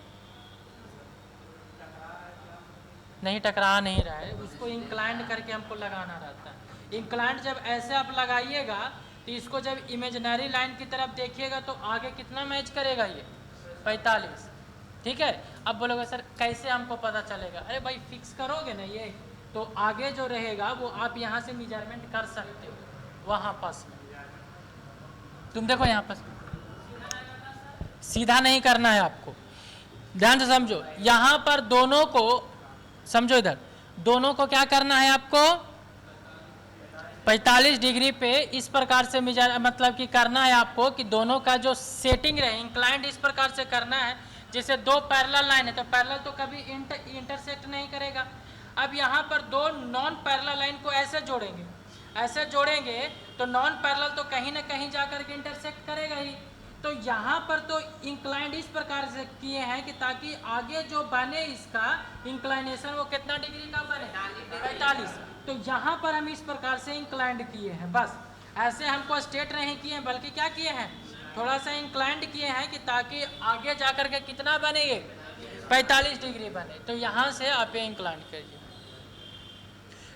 Speaker 1: नहीं टकरा नहीं रहा है, उसको इंक्लाइंड करके हमको लगाना रहता है। इंक्लाइंड जब ऐसे आप लगाइएगा तो इसको जब इमेजिनरी लाइन की तरफ देखिएगा तो आगे कितना मैच करेगा? ये 45। ठीक है। अब बोलोगे सर कैसे हमको पता चलेगा? अरे भाई फिक्स करोगे ना ये, तो आगे जो रहेगा वो आप यहाँ से मेजरमेंट कर सकते हो। वहाँ पास में तुम देखो, यहाँ पर सीधा नहीं करना है आपको, ध्यान से समझो। यहाँ पर दोनों को समझो, इधर दोनों को क्या करना है आपको? 45 डिग्री पे इस प्रकार से मतलब कि करना है आपको कि दोनों का जो सेटिंग रहे, इंक्लाइंड इस प्रकार से करना है जैसे दो पैरेलल लाइन है तो पैरेलल तो कभी इंटरसेक्ट नहीं करेगा। अब यहाँ पर दो नॉन पैरेलल लाइन को ऐसे जोड़ेंगे, ऐसे जोड़ेंगे तो नॉन पैरेलल तो कहीं ना कहीं जाकर के इंटरसेक्ट करेगा ही। तो यहाँ पर तो इंक्लाइंड इस प्रकार से किए हैं कि ताकि आगे जो बने इसका इंक्लाइनेशन वो कितना डिग्री का बने? 45। तो यहाँ पर हम इस प्रकार से इंक्लाइंड किए हैं। बस ऐसे हमको स्ट्रेट नहीं किए हैं, बल्कि क्या किए हैं? थोड़ा सा इंक्लाइंड किए हैं कि ताकि आगे जाकर के कितना बने? ये 45 डिग्री बने। तो यहाँ से आप ये इंक्लाइंड करिए।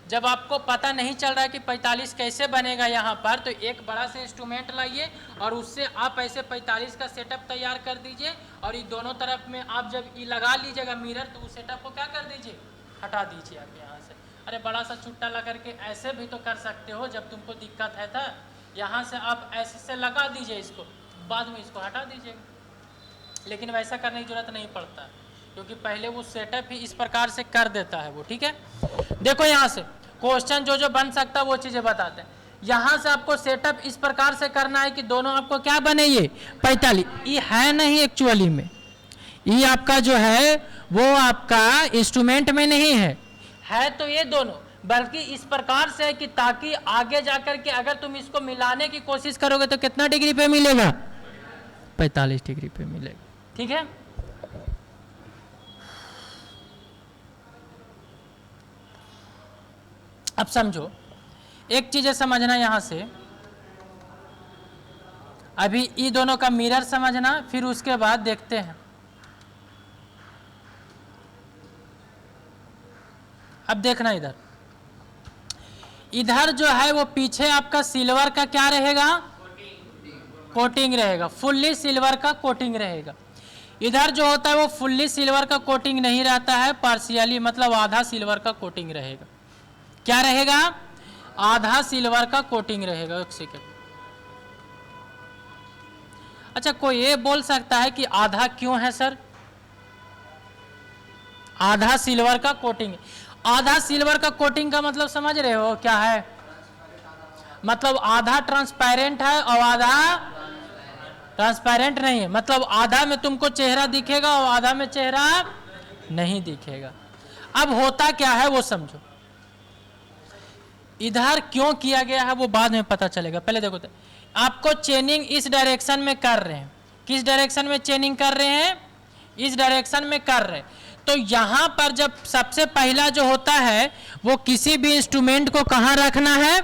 Speaker 1: जब आपको पता नहीं चल रहा है कि 45 कैसे बनेगा यहाँ पर, तो एक बड़ा सा इंस्ट्रूमेंट लाइए और उससे आप ऐसे 45 का सेटअप तैयार कर दीजिए। और ये दोनों तरफ में आप जब ये लगा लीजिएगा मिरर, तो उस सेटअप को क्या कर दीजिए? हटा दीजिए आप यहाँ से। अरे बड़ा सा छुट्टा लगा करके ऐसे भी तो कर सकते हो, जब तुमको दिक्कत है था यहाँ से आप ऐसे से लगा दीजिए इसको, बाद में इसको हटा दीजिएगा। लेकिन वैसा करने की जरूरत नहीं पड़ता, क्योंकि पहले वो सेटअप ही इस प्रकार से कर देता है वो। ठीक है, देखो यहाँ से क्वेश्चन जो जो बन सकता है वो चीजें बताते हैं। यहाँ से आपको सेटअप इस प्रकार से करना है कि दोनों आपको क्या बने? ये 45। ये है नहीं एक्चुअली में, ये आपका जो है वो आपका इंस्ट्रूमेंट में नहीं है तो ये दोनों, बल्कि इस प्रकार से है कि ताकि आगे जाकर के अगर तुम इसको मिलाने की कोशिश करोगे तो कितना डिग्री पे मिलेगा? 45 डिग्री पे मिलेगा। ठीक है, अब समझो एक चीज है समझना यहां से, अभी ये दोनों का मिरर समझना, फिर उसके बाद देखते हैं। अब देखना इधर, इधर जो है वो पीछे आपका सिल्वर का क्या रहेगा? कोटिंग रहेगा, फुल्ली सिल्वर का कोटिंग रहेगा। इधर जो होता है वो फुल्ली सिल्वर का कोटिंग नहीं रहता है, पार्शियली मतलब आधा सिल्वर का कोटिंग रहेगा। क्या रहेगा? आधा सिल्वर का कोटिंग रहेगा। एक सेकेंड, अच्छा कोई ये बोल सकता है कि आधा क्यों है सर? आधा सिल्वर का कोटिंग, आधा सिल्वर का कोटिंग का मतलब समझ रहे हो क्या है? मतलब आधा ट्रांसपेरेंट है और आधा ट्रांसपेरेंट नहीं है। मतलब आधा में तुमको चेहरा दिखेगा और आधा में चेहरा नहीं दिखेगा। अब होता क्या है वो समझो, इधर क्यों किया गया है वो बाद में पता चलेगा। पहले देखो तो, आपको चेनिंग इस डायरेक्शन में कर रहे हैं। किस डायरेक्शन में चेनिंग कर रहे हैं? इस डायरेक्शन में कर रहे हैं। तो यहां पर जब सबसे पहला जो होता है वो किसी भी इंस्ट्रूमेंट को कहां रखना है?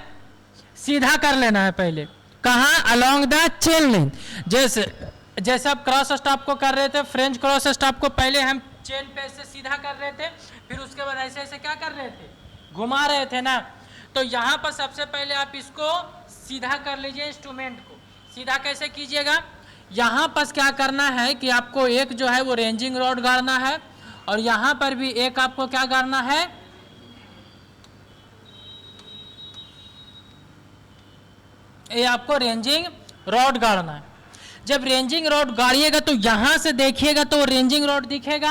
Speaker 1: सीधा कर लेना है पहले। कहां? Along the chain length. जैसे आप क्रॉस स्टॉप को कर रहे थे, फ्रेंच क्रॉस स्टॉप को पहले हम चेन पे ऐसे सीधा कर रहे थे, फिर उसके बाद ऐसे ऐसे क्या कर रहे थे? घुमा रहे थे ना। तो यहाँ पर सबसे पहले आप इसको सीधा कर लीजिए, इंस्ट्रूमेंट को सीधा कैसे कीजिएगा? यहाँ पर क्या करना है कि आपको एक जो है वो रेंजिंग रॉड गाड़ना है, और यहाँ पर भी एक आपको क्या गाड़ना है? ये आपको रेंजिंग रॉड गाड़ना है। जब रेंजिंग रॉड गाड़िएगा तो यहां से देखिएगा तो रेंजिंग रॉड दिखेगा।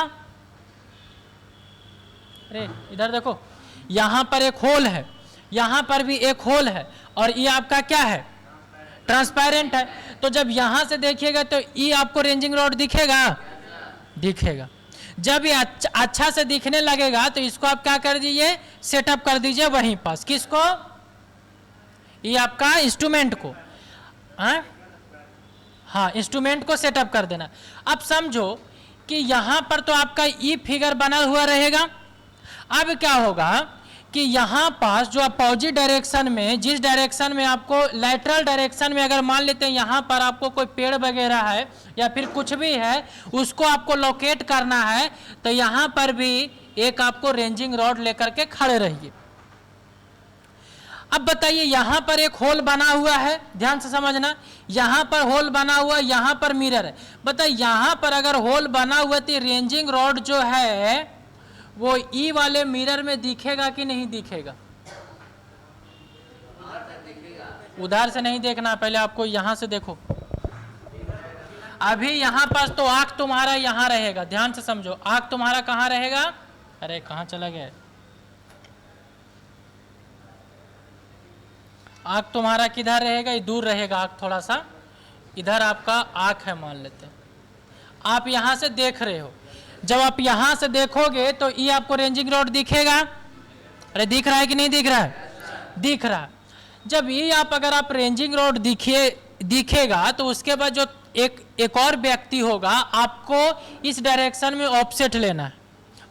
Speaker 1: अरे इधर देखो, यहां पर एक होल है, यहां पर भी एक होल है, और ये आपका क्या है, ट्रांसपेरेंट है। तो जब यहां से देखिएगा तो ये आपको रेंजिंग रॉड दिखेगा, दिखेगा। जब ये अच्छा से दिखने लगेगा तो इसको आप क्या कर दीजिए, सेटअप कर दीजिए वहीं पास। किसको, ये आपका इंस्ट्रूमेंट को, हाँ इंस्ट्रूमेंट को सेटअप कर देना। अब समझो कि यहां पर तो आपका ई फिगर बना हुआ रहेगा। अब क्या होगा कि यहां पास जो अपोजिट डायरेक्शन में, जिस डायरेक्शन में आपको लैटरल डायरेक्शन में अगर मान लेते हैं यहां पर आपको कोई पेड़ वगैरह है या फिर कुछ भी है, उसको आपको लोकेट करना है, तो यहां पर भी एक आपको रेंजिंग रॉड लेकर के खड़े रहिए। अब बताइए, यहां पर एक होल बना हुआ है, ध्यान से समझना, यहां पर होल बना हुआ, यहां पर मिरर है। बताइए यहां पर अगर होल बना हुआ तो रेंजिंग रॉड जो है वो ई वाले मिरर में दिखेगा कि नहीं दिखेगा? उधर से नहीं देखना, पहले आपको यहां से देखो। अभी यहां पास तो आंख तुम्हारा यहां रहेगा, ध्यान से समझो, आंख तुम्हारा कहां रहेगा? अरे कहां चला गया? आंख तुम्हारा किधर रहेगा? ये दूर रहेगा आंख थोड़ा सा, इधर आपका आंख है मान लेते हैं। आप यहां से देख रहे हो, जब आप यहां से देखोगे तो ये आपको रेंजिंग रॉड दिखेगा। अरे दिख रहा है कि नहीं दिख रहा है? दिख रहा है। जब ये आप अगर आप रेंजिंग रॉड दिखेगा तो उसके बाद जो एक और व्यक्ति होगा, आपको इस डायरेक्शन में ऑफसेट लेना है।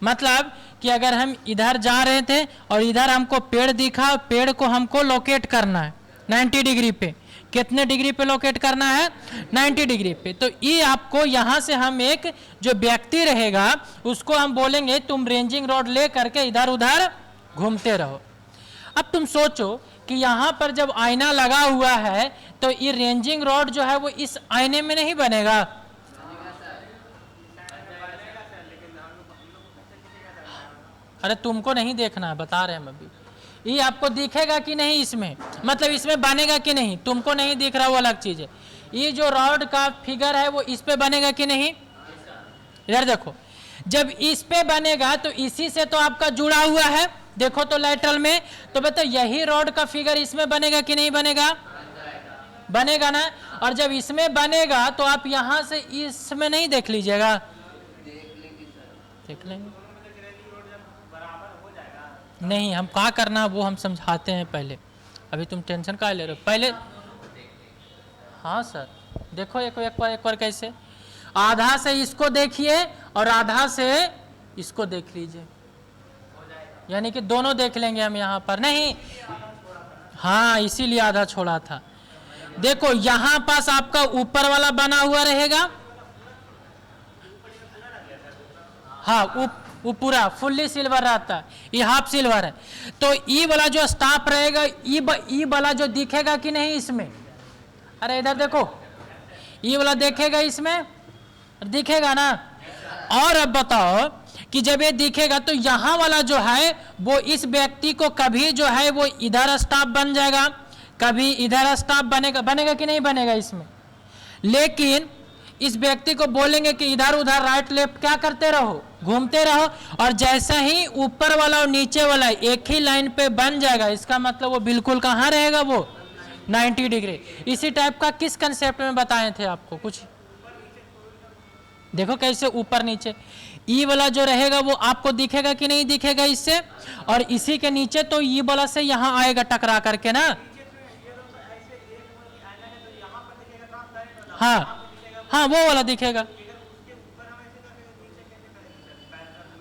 Speaker 1: मतलब कि अगर हम इधर जा रहे थे और इधर हमको पेड़ दिखा, पेड़ को हमको लोकेट करना है 90 डिग्री पे। कितने डिग्री पे लोकेट करना है? 90 डिग्री पे। तो ये आपको यहाँ से हम एक जो व्यक्ति रहेगा उसको हम बोलेंगे तुम रेंजिंग रॉड ले करके इधर उधर घूमते रहो। अब तुम सोचो कि यहाँ पर जब आईना लगा हुआ है तो ये रेंजिंग रॉड जो है वो इस आईने में नहीं बनेगा। अरे तुमको नहीं देखना है, बता रहे हैं हम अभी। ये आपको दिखेगा कि नहीं इसमें, मतलब इसमें बनेगा कि नहीं, तुमको नहीं दिख रहा वो अलग चीज है। ये जो रॉड का फिगर है वो इस पे बनेगा कि नहीं? इधर देखो, जब इस पे बनेगा तो इसी से तो आपका जुड़ा हुआ है, देखो तो लैटरल में, तो बताओ यही रॉड का फिगर इसमें बनेगा कि नहीं बनेगा? बनेगा ना। और जब इसमें बनेगा तो आप यहां से इसमें नहीं देख लीजिएगा, देख लेंगे नहीं। हम क्या करना वो हम समझाते हैं पहले, अभी तुम टेंशन क्या ले रहे हो पहले। हाँ सर देखो एक बार कैसे, आधा से इसको देखिए और आधा से इसको देख लीजिए, यानी कि दोनों देख लेंगे हम यहाँ पर। नहीं, हाँ इसीलिए आधा छोड़ा था। देखो यहाँ पास आपका ऊपर वाला बना हुआ रहेगा, हाँ वो पूरा फुल्ली सिल्वर रहता है, ये हाफ सिल्वर है। तो ई वाला जो स्टाफ रहेगा, ई वाला जो दिखेगा कि नहीं इसमें? अरे इधर देखो, ई वाला देखेगा इसमें, दिखेगा ना। और अब बताओ कि जब ये दिखेगा तो यहाँ वाला जो है वो इस व्यक्ति को कभी जो है वो इधर स्टाफ बन जाएगा, कभी इधर स्टाफ बनेगा कि नहीं बनेगा इसमें। लेकिन इस व्यक्ति को बोलेंगे कि इधर उधर राइट लेफ्ट क्या करते रहो, घूमते रहो, और जैसा ही ऊपर वाला और नीचे वाला एक ही लाइन पे बन जाएगा, इसका मतलब वो बिल्कुल कहाँ रहेगा, वो 90 डिग्री। इसी टाइप का किस कंसेप्ट में बताए थे आपको कुछ? देखो कैसे ऊपर नीचे, ई वाला जो रहेगा वो आपको दिखेगा कि नहीं दिखेगा इससे, और इसी के नीचे तो ई वाला से यहाँ आएगा टकरा करके ना। हाँ हाँ वो वाला दिखेगा।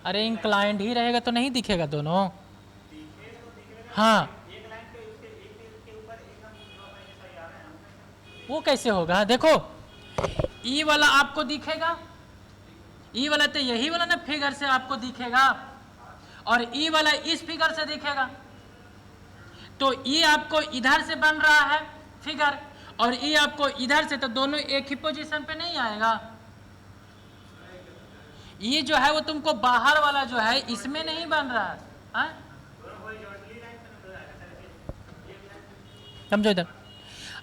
Speaker 1: अरे इंक्लाइंड ही रहेगा तो नहीं दिखेगा दोनों। हाँ वो कैसे होगा? देखो ई वाला आपको दिखेगा, ई वाला तो यही वाला ना फिगर से आपको दिखेगा, और ई वाला इस फिगर से दिखेगा। तो ई आपको इधर से बन रहा है फिगर, और ई आपको इधर से, तो दोनों एक ही पोजीशन पे नहीं आएगा। ये जो है वो तुमको बाहर वाला जो है इसमें नहीं बन रहा है, समझो इधर।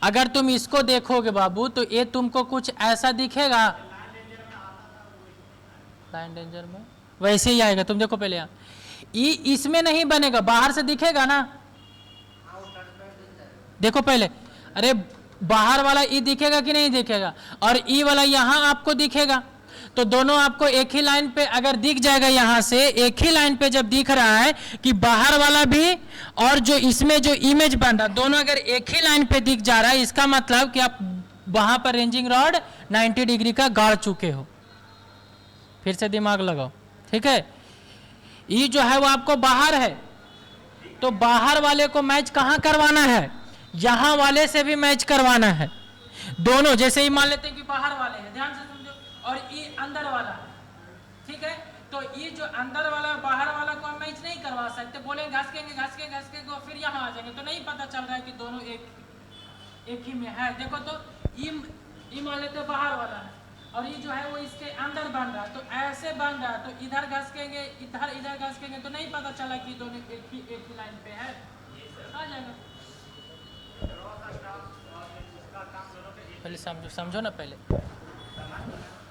Speaker 1: अगर तुम इसको देखोगे बाबू तो ये तुमको कुछ ऐसा दिखेगा, लाइन डेंजर में वैसे ही आएगा। तुम देखो पहले यहाँ ई इसमें नहीं बनेगा, बाहर से दिखेगा ना, देखो पहले, अरे बाहर वाला ई दिखेगा कि नहीं दिखेगा, और ई वाला यहाँ आपको दिखेगा। तो दोनों आपको एक ही लाइन पे अगर दिख जाएगा, यहाँ से एक ही लाइन पे जब दिख रहा है कि बाहर वाला भी और जो इसमें जो इमेज बन रहा, दोनों अगर एक ही लाइन पे दिख जा रहा है, इसका मतलब कि आप वहां पर रेंजिंग रॉड 90 डिग्री का गाड़ चुके हो। फिर से दिमाग लगाओ, ठीक है। ये जो है वो आपको बाहर है, तो बाहर वाले को मैच कहाँ करवाना है, यहाँ वाले से भी मैच करवाना है। दोनों जैसे ही मान लेते हैं कि बाहर वाले हैं, ध्यान से समझो, और ये अंदर वाला है, ठीक है। तो ये जो अंदर वाला बाहर वाला को हम मैच नहीं करवा सकते, बोले घसकेंगे और फिर यहाँ आ जाएंगे, तो नहीं पता चल रहा है कि दोनों एक ही में है। देखो तो ये मान लेते बाहर वाला है, और ये जो है वो इसके अंदर बन रहा है, तो ऐसे बन रहा है, तो इधर घसकेंगे इधर घसकेंगे, तो नहीं पता चला कि दोनों एक ही लाइन पे है, आ जाएगा। पहले समझो ना पहले।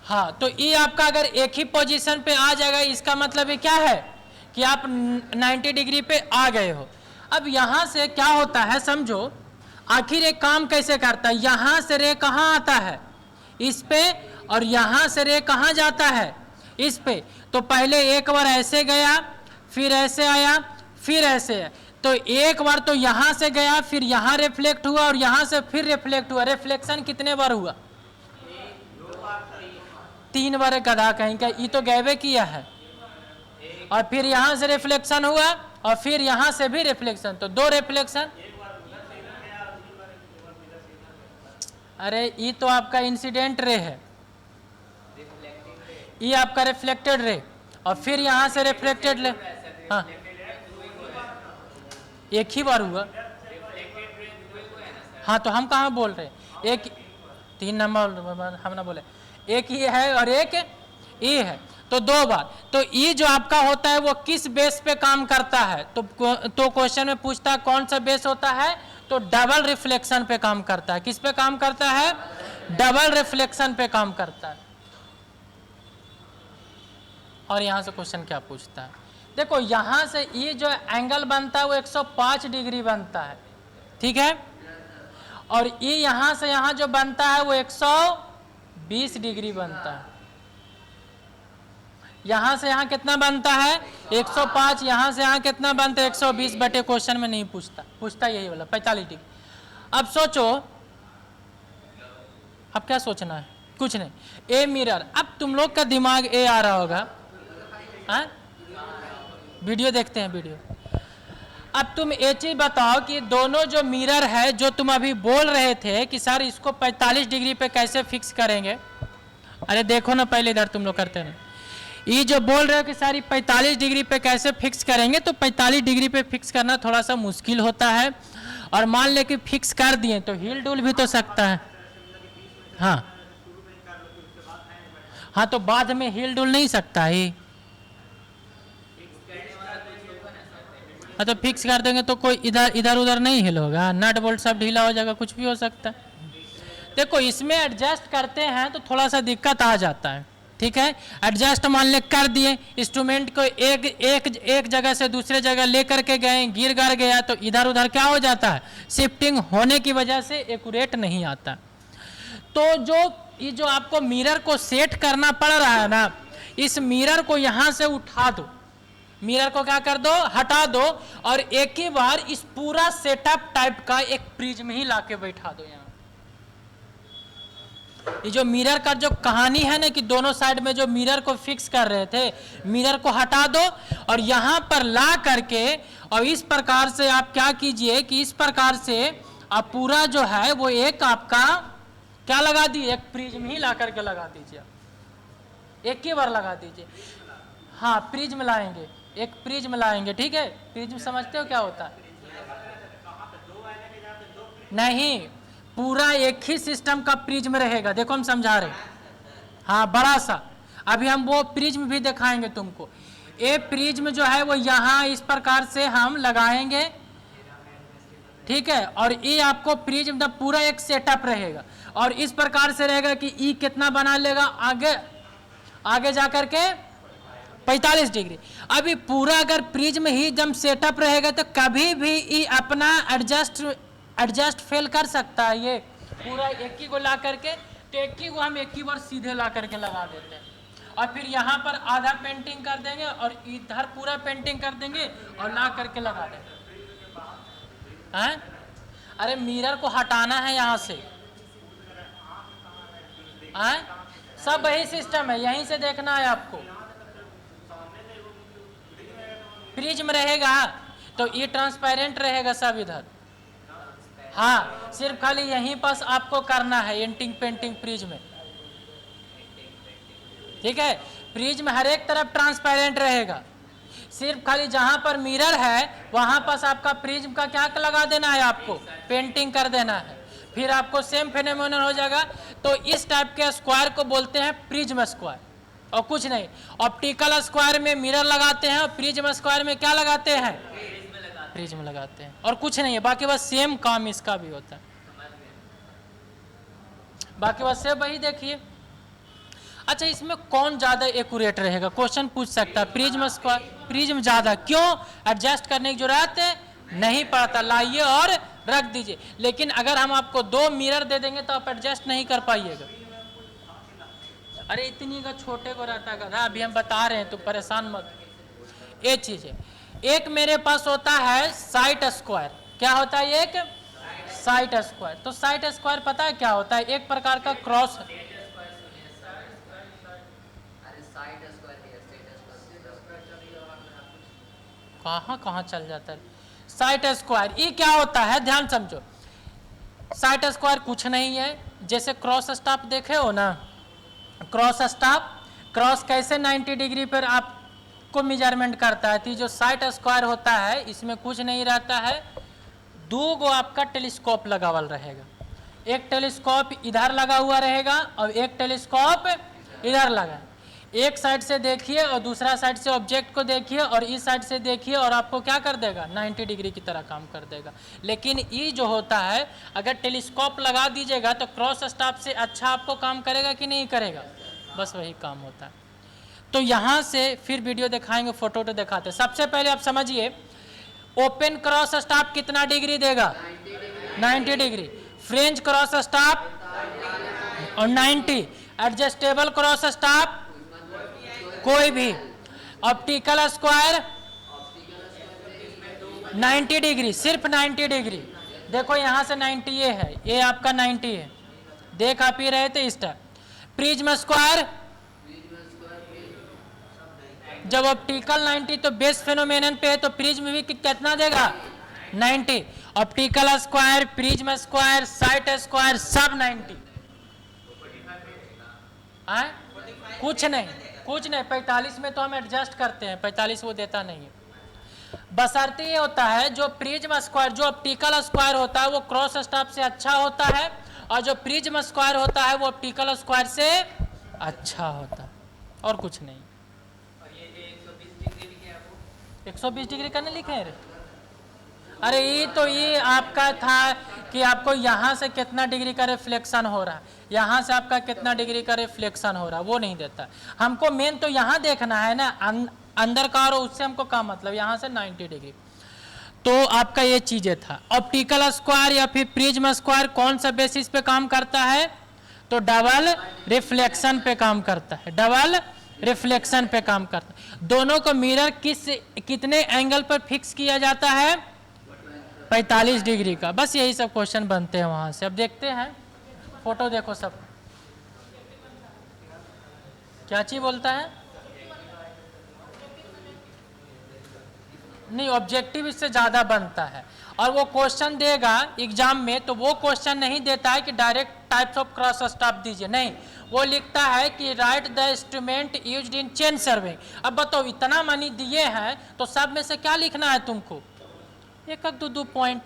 Speaker 1: हाँ, तो ये आपका अगर एक ही पोजीशन पे आ जाएगा, इसका मतलब ये क्या है कि आप 90 डिग्री पे आ गए हो। अब यहाँ से क्या होता है समझो, आखिर एक काम कैसे करता है, यहाँ से रे कहाँ आता है, इस पे, और यहाँ से रे कहाँ जाता है, इस पे। तो पहले एक बार ऐसे गया, फिर ऐसे आया, फिर ऐसे है, तो एक बार तो यहाँ से गया, फिर यहाँ रिफ्लेक्ट हुआ, और यहाँ से फिर रिफ्लेक्ट हुआ। रिफ्लेक्शन कितने बार हुआ, 3 बार। गधा कहीं का, ये तो गैबे किया है, और फिर यहाँ से रिफ्लेक्शन हुआ, और फिर यहाँ से भी रिफ्लेक्शन, तो 2 रिफ्लेक्शन। अरे ये तो आपका इंसिडेंट रे है, ये आपका रिफ्लेक्टेड रे, और फिर यहाँ से रिफ्लेक्टेड रे। हाँ, एक ही बार हुआ। हाँ, तो हम कहाँ बोल रहे, एक 3 नंबर हम ना बोले, एक ये है और एक ये है, तो 2 बार। तो ये जो आपका होता है वो किस बेस पे काम करता है, तो क्वेश्चन में पूछता है कौन सा बेस होता है, तो डबल रिफ्लेक्शन पे काम करता है। किस पे काम करता है, डबल रिफ्लेक्शन पे काम करता है। और यहां से क्वेश्चन क्या पूछता है, देखो यहां से ये जो एंगल बनता है वो 105 डिग्री बनता है, ठीक है, और ये यहां से यहां जो बनता है वो 120 डिग्री बनता है। यहां से यहां कितना बनता है, 105, यहां से यहां कितना बनता है, 120 बटे क्वेश्चन में नहीं पूछता यही वाला 45 डिग्री। अब सोचो, अब क्या सोचना है, कुछ नहीं, ए मिरर। अब तुम लोग का दिमाग ए आ रहा होगा, हाँ? वीडियो देखते हैं वीडियो। अब तुम ये चीज बताओ कि दोनों जो मिरर है, जो तुम अभी बोल रहे थे कि सर इसको 45 डिग्री पे कैसे फिक्स करेंगे, अरे देखो ना पहले इधर तुम लोग करते ना, ये जो बोल रहे हो कि सारी 45 डिग्री पे कैसे फिक्स करेंगे, तो 45 डिग्री पे फिक्स करना थोड़ा सा मुश्किल होता है, और मान ले कि फिक्स कर दिए तो हिल डुल भी तो सकता है। हाँ, तो बाद में हिल डुल नहीं सकता है। हाँ, तो फिक्स कर देंगे तो कोई इधर उधर नहीं हिल होगा, नट बोल्ट सब ढीला हो जाएगा, कुछ भी हो सकता है। देखो इसमें एडजस्ट करते हैं तो थोड़ा सा दिक्कत आ जाता है, ठीक है। एडजस्ट मान ले कर दिए, इंस्ट्रूमेंट को एक जगह से दूसरे जगह लेकर के गए, गिर गया, तो इधर उधर क्या हो जाता है, शिफ्टिंग होने की वजह से एक्यूरेट नहीं आता। तो ये जो आपको मिरर को सेट करना पड़ रहा है ना, इस मिरर को यहाँ से उठा दो, मिरर को क्या कर दो, हटा दो, और एक ही बार इस पूरा सेटअप टाइप का एक प्रिज्म ही लाके बैठा दो यहाँ। ये जो मिरर का जो कहानी है ना कि दोनों साइड में जो मिरर को फिक्स कर रहे थे, मिरर को हटा दो और यहाँ पर ला करके, और इस प्रकार से आप क्या कीजिए कि इस प्रकार से आप पूरा जो है वो एक आपका क्या लगा दिए, एक प्रिज्म ही ला करके लगा दीजिए, एक ही बार लगा दीजिए। हाँ, प्रिज्म लाएंगे, एक प्रिज्म लाएंगे, ठीक है। प्रिज्म समझते हो क्या होता है, नहीं, पूरा एक ही सिस्टम का प्रिज्म रहेगा। देखो हम समझा रहे हैं, हाँ, बड़ा सा। अभी हम वो प्रिज्म भी दिखाएंगे तुमको। ये प्रिज्म जो है वो यहाँ इस प्रकार से हम लगाएंगे, ठीक है। और ई आपको प्रिज्म का पूरा एक सेटअप रहेगा और इस प्रकार से रहेगा कि ई कितना बना लेगा आगे आगे जाकर के 45 डिग्री। अभी पूरा अगर प्रिज्म ही जब सेटअप रहेगा तो कभी भी ई अपना एडजस्ट फेल कर सकता है। ये पूरा एक ही को ला करके, तो एक ही को हम एक ही बार सीधे ला करके लगा देते हैं और फिर यहाँ पर आधा पेंटिंग कर देंगे और इधर पूरा पेंटिंग कर देंगे और ला करके लगा देंगे। हैं? अरे मिरर को हटाना है यहाँ से। हैं? सब वही सिस्टम है, यहीं से देखना है आपको। प्रिज्म रहेगा तो ये ट्रांसपेरेंट रहेगा सब इधर। हाँ, सिर्फ खाली यहीं पास आपको करना है एंटिंग पेंटिंग प्रिज्म। ठीक है, प्रिज्म हर एक तरफ ट्रांसपेरेंट रहेगा, सिर्फ खाली जहां पर मिरर है वहां पास आपका प्रिज्म का क्या लगा देना है, आपको पेंटिंग कर देना है, फिर आपको सेम फेनोमेनन हो जाएगा। तो इस टाइप के स्क्वायर को बोलते हैं प्रिज्म स्क्वायर और कुछ नहीं। ऑप्टिकल स्क्वायर में मिरर लगाते हैं और प्रिज्म स्क्वायर में क्या लगाते हैं, प्रिज्म लगाते हैं और कुछ नहीं है। बाकी बस सेम काम इसका भी होता है, बाकी बस से वही देखिए। अच्छा, इसमें कौन ज्यादा एक्यूरेट रहेगा, क्वेश्चन पूछ सकता है। प्रिज्म स्क्वायर, प्रिज्म ज्यादा क्यों, एडजस्ट करने की जरूरत नहीं पड़ता, लाइए और रख दीजिए। लेकिन अगर हम आपको 2 मिरर दे देंगे तो आप एडजस्ट नहीं कर पाइएगा। अरे इतनी का छोटे को रहता है, अभी हम बता रहे हैं तो परेशान मत। ये चीज है, एक मेरे पास होता है साइट स्क्वायर। क्या होता है, एक साइट स्क्वायर। तो साइट स्क्वायर पता है क्या होता है, एक प्रकार का क्रॉस। कहाँ कहाँ चल जाता है साइट स्क्वायर। ये क्या होता है, ध्यान समझो। साइट स्क्वायर कुछ नहीं है, जैसे क्रॉस स्टाफ देखे हो ना, क्रॉस स्टाफ, क्रॉस कैसे 90 डिग्री पर आपको मेजरमेंट करता है। तो जो साइट स्क्वायर होता है इसमें कुछ नहीं रहता है, 2 गो आपका टेलीस्कोप लगावल रहेगा। एक टेलीस्कोप इधर लगा हुआ रहेगा और एक टेलीस्कोप इधर लगा। एक साइड से देखिए और दूसरा साइड से ऑब्जेक्ट को देखिए और इस साइड से देखिए और आपको क्या कर देगा, 90 डिग्री की तरह काम कर देगा। लेकिन ये जो होता है, अगर टेलीस्कोप लगा दीजिएगा तो क्रॉस स्टाफ से अच्छा आपको काम करेगा कि नहीं करेगा, बस वही काम होता है। तो यहाँ से फिर वीडियो दिखाएंगे, फोटो तो दिखाते। सबसे पहले आप समझिए, ओपन क्रॉस स्टाफ कितना डिग्री देगा, 90 डिग्री। फ्रेंच क्रॉस स्टाफ और 90। एडजस्टेबल क्रॉस स्टाफ कोई भी। ऑप्टिकल स्क्वायर 90 डिग्री, सिर्फ 90 डिग्री। देखो यहाँ से 90 ये है, ये आपका 90 है, देख आप ही रहे थे इस टाइप। प्रिज्म स्क्वायर, जब ऑप्टिकल 90 तो बेस फेनोमेनन पे है तो प्रिज्म भी कितना देगा, 90। Optical square, prism square, site square सब 90। कुछ नहीं, कुछ नहीं। 45 में तो हम एडजस्ट करते हैं, 45 वो देता नहीं है। बशर्ते ये होता है, जो प्रिज्म स्क्वायर, जो ऑप्टिकल स्क्वायर होता है वो क्रॉस स्टाफ से अच्छा होता है और जो प्रिज्म स्क्वायर होता है वो ऑप्टिकल स्क्वायर से अच्छा होता है, और कुछ नहीं। 120 डिग्री का नहीं लिखे हैं? अरे ये तो ये आपका था कि आपको यहाँ से कितना डिग्री का रिफ्लेक्शन हो रहा है, यहाँ से आपका कितना डिग्री का रिफ्लेक्शन हो रहा है, वो नहीं देता। हमको मेन तो यहाँ देखना है ना, अंदर का, और उससे हमको क्या मतलब, यहाँ से 90 डिग्री। तो आपका ये चीजें था। ऑप्टिकल स्क्वायर या फिर प्रिज्म स्क्वायर कौन सा बेसिस पे काम करता है, तो डबल रिफ्लेक्शन पे काम करता है, डबल रिफ्लेक्शन पे काम करता है। दोनों को मिरर कितने एंगल पर फिक्स किया जाता है, 45 डिग्री का। बस यही सब क्वेश्चन बनते हैं वहां से। अब देखते हैं, फोटो देखो सब क्या चीज बोलता है। नहीं, ऑब्जेक्टिव इससे ज्यादा बनता है और वो क्वेश्चन देगा एग्जाम में, तो वो क्वेश्चन नहीं देता है कि direct types of cross staff दीजिए, नहीं, वो लिखता है कि right the instrument used in chain serving. अब बताओ, इतना मनी दिए हैं तो सब में से क्या लिखना है तुमको, एक दो पॉइंट।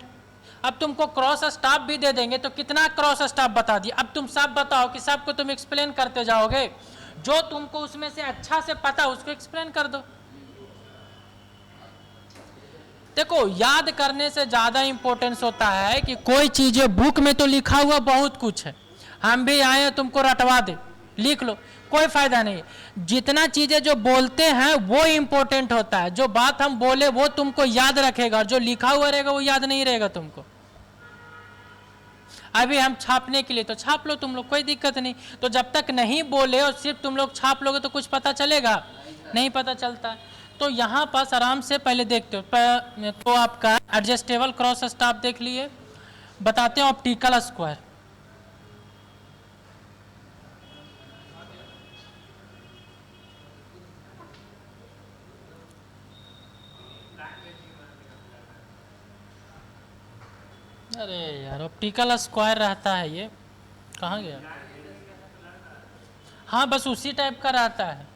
Speaker 1: अब तुमको क्रॉस स्टाफ भी दे देंगे तो कितना क्रॉस स्टाफ बता दिए। अब तुम सब बताओ कि सबको तुम एक्सप्लेन करते जाओगे, जो तुमको उसमें से अच्छा से पता उसको एक्सप्लेन कर दो। देखो याद करने से ज़्यादा इम्पोर्टेंस होता है कि कोई चीज़ें बुक में तो लिखा हुआ बहुत कुछ है, हम भी आए तुमको रटवा दे, लिख लो, कोई फायदा नहीं। जितना चीज़ें जो बोलते हैं वो इम्पोर्टेंट होता है, जो बात हम बोले वो तुमको याद रखेगा, और जो लिखा हुआ रहेगा वो याद नहीं रहेगा तुमको। अभी हम छापने के लिए तो छाप लो तुम लोग, कोई दिक्कत नहीं। तो जब तक नहीं बोले और सिर्फ तुम लोग छाप लोगे तो कुछ पता चलेगा नहीं, पता चलता है। तो यहाँ पास आराम से पहले देखते हो तो आपका एडजस्टेबल क्रॉस स्टाफ देख लिए, बताते हैं ऑप्टिकल स्क्वायर। अरे यार ऑप्टिकल स्क्वायर रहता है, ये कहाँ गया? हाँ बस उसी टाइप का रहता है,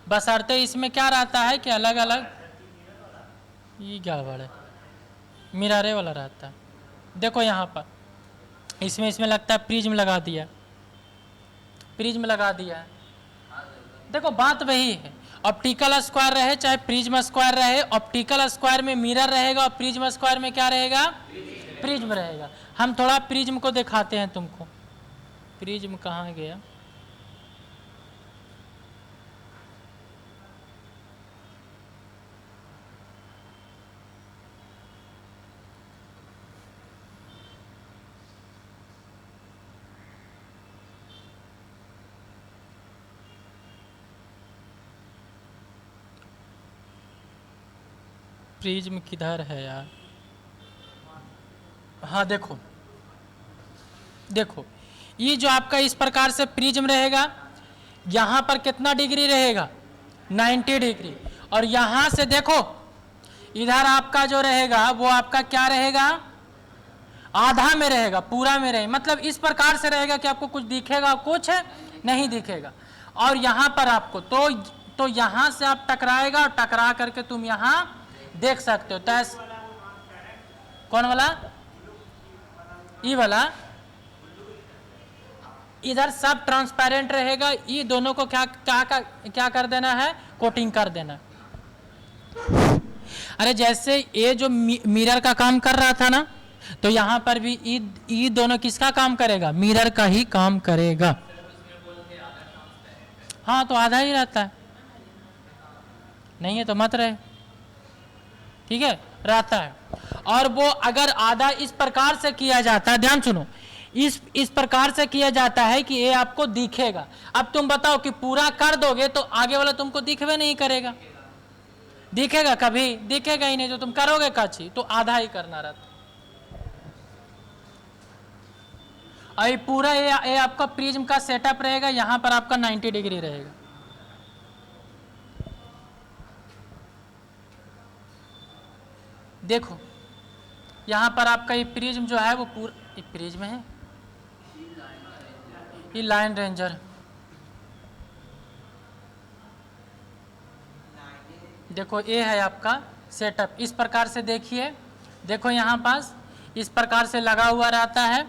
Speaker 1: बशर्ते इसमें क्या रहता है कि अलग अलग, ये गड़बड़ है, मिरारे वाला रहता है। देखो यहाँ पर इसमें लगता है प्रिज्म लगा दिया, प्रिज्म लगा दिया है। देखो बात वही है, ऑप्टिकल स्क्वायर रहे चाहे प्रिज्म स्क्वायर रहे, ऑप्टिकल स्क्वायर में मिरर रहेगा और प्रिज्म स्क्वायर में क्या रहेगा? प्रिज्म रहेगा। हम थोड़ा प्रिज्म को दिखाते हैं तुमको, प्रिज्म कहाँ गया? प्रिज्म किधर है यार? हाँ देखो, देखो ये जो आपका इस प्रकार से प्रिज्म रहेगा, यहाँ पर कितना डिग्री रहेगा? 90 डिग्री। और यहाँ से देखो इधर आपका जो रहेगा वो आपका क्या रहेगा? आधा में रहेगा, पूरा में रहेगा, मतलब इस प्रकार से रहेगा कि आपको कुछ दिखेगा, कुछ नहीं दिखेगा। और यहाँ पर आपको तो यहाँ से आप टकराएगा और टकरा करके तुम यहाँ देख सकते हो। तो कौन वाला? ई वाला, इधर सब ट्रांसपेरेंट रहेगा, ये दोनों को क्या कर देना है? कोटिंग कर देना। अरे जैसे ये जो मिरर का काम कर रहा था ना, तो यहाँ पर भी ये दोनों किसका काम करेगा? मिरर का ही काम करेगा। हाँ तो आधा ही रहता है, नहीं है तो मत रहे, ठीक है, रहता है। और वो अगर आधा इस प्रकार से किया जाता है, ध्यान सुनो, इस प्रकार से किया जाता है कि ये आपको दिखेगा। अब तुम बताओ कि पूरा कर दोगे तो आगे वाला तुमको दिखवे नहीं करेगा, दिखेगा? कभी दिखेगा ही नहीं। जो तुम करोगे काची, तो आधा ही करना रहता। और ये पूरा ये आपका प्रिज्म का सेटअप रहेगा, यहाँ पर आपका 90 डिग्री रहेगा। देखो यहाँ पर आपका ये प्रिज्म जो है वो पूरा, ये प्रिज्म है, ये लाइन रेंजर। देखो ये है आपका सेटअप, इस प्रकार से देखिए। देखो यहाँ पास इस प्रकार से लगा हुआ रहता है।